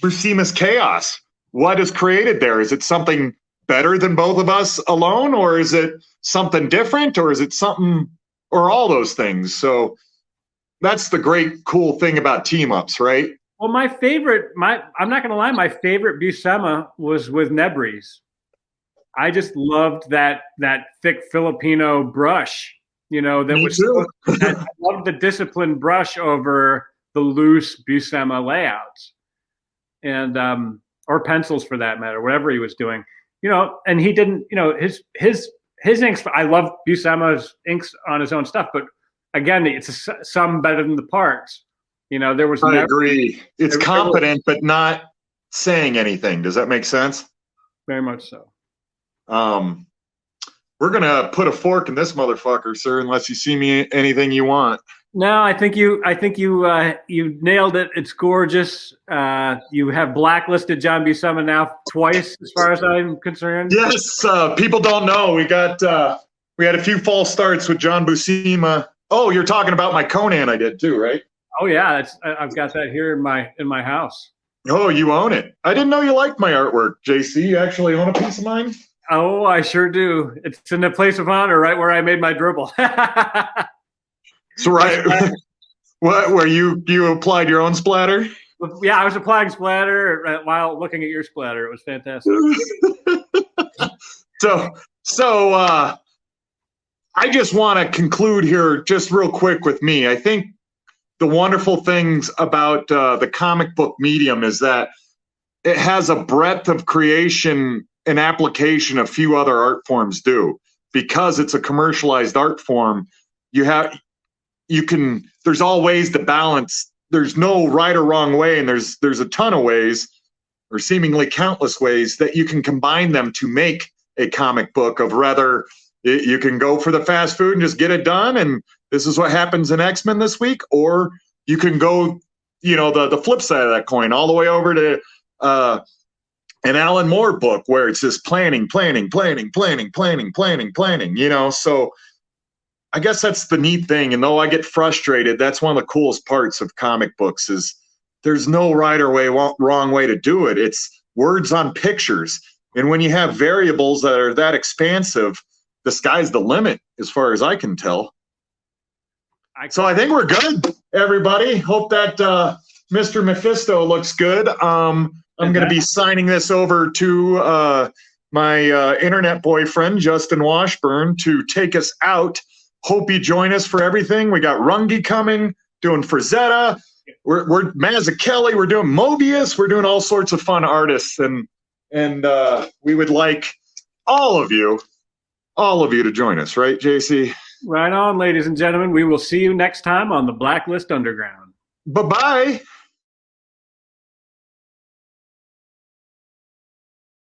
Buscema's chaos. What is created there? Is it something better than both of us alone, or is it something different, or is it something, or all those things? So that's the great cool thing about team ups, right? Well, I'm not going to lie, my favorite Buscema was with Nebres. I just loved that thick Filipino brush, that Me was too. I loved the disciplined brush over the loose Buscema layouts, and or pencils for that matter, whatever he was doing. And he didn't, his inks. I love Buscema's inks on his own stuff, but again, it's some better than the parts. There was. I agree. It's competent, but not saying anything. Does that make sense? Very much so. We're gonna put a fork in this motherfucker, sir. Unless you see me anything you want. No, I think you nailed it. It's gorgeous. You have blacklisted John Buscema now twice, as far as I'm concerned. Yes, people don't know. We had a few false starts with John Buscema. Oh, you're talking about my Conan I did too, right? Oh yeah, I've got that here in my house. Oh, you own it. I didn't know you liked my artwork, JC. You actually own a piece of mine? Oh, I sure do. It's in the place of honor, right where I made my dribble. That's right. What? Where you applied your own splatter? Yeah, I was applying splatter while looking at your splatter. It was fantastic. So I just want to conclude here just real quick with me. I think the wonderful things about the comic book medium is that it has a breadth of creation and application a few other art forms do. Because it's a commercialized art form, there's all ways to balance. There's no right or wrong way, and there's a ton of ways, or seemingly countless ways, that you can combine them to make a comic book. Of rather, you can go for the fast food and just get it done, and this is what happens in X-Men this week, or you can go, the flip side of that coin, all the way over to an Alan Moore book where it's just planning. So I guess that's the neat thing. And though I get frustrated, that's one of the coolest parts of comic books is there's no right or wrong way to do it. It's words on pictures. And when you have variables that are that expansive, the sky's the limit as far as I can tell. So I think we're good, everybody. Hope that Mr. Mephisto looks good. I'm going to be signing this over to my internet boyfriend, Justin Washburn, to take us out. Hope you join us for everything. We got Rungi coming, doing Frazetta. We're Mazzucchelli. We're doing Mobius. We're doing all sorts of fun artists, and we would like all of you to join us, right, JC? Right on, ladies and gentlemen. We will see you next time on the Blacklist Underground. Bye-bye.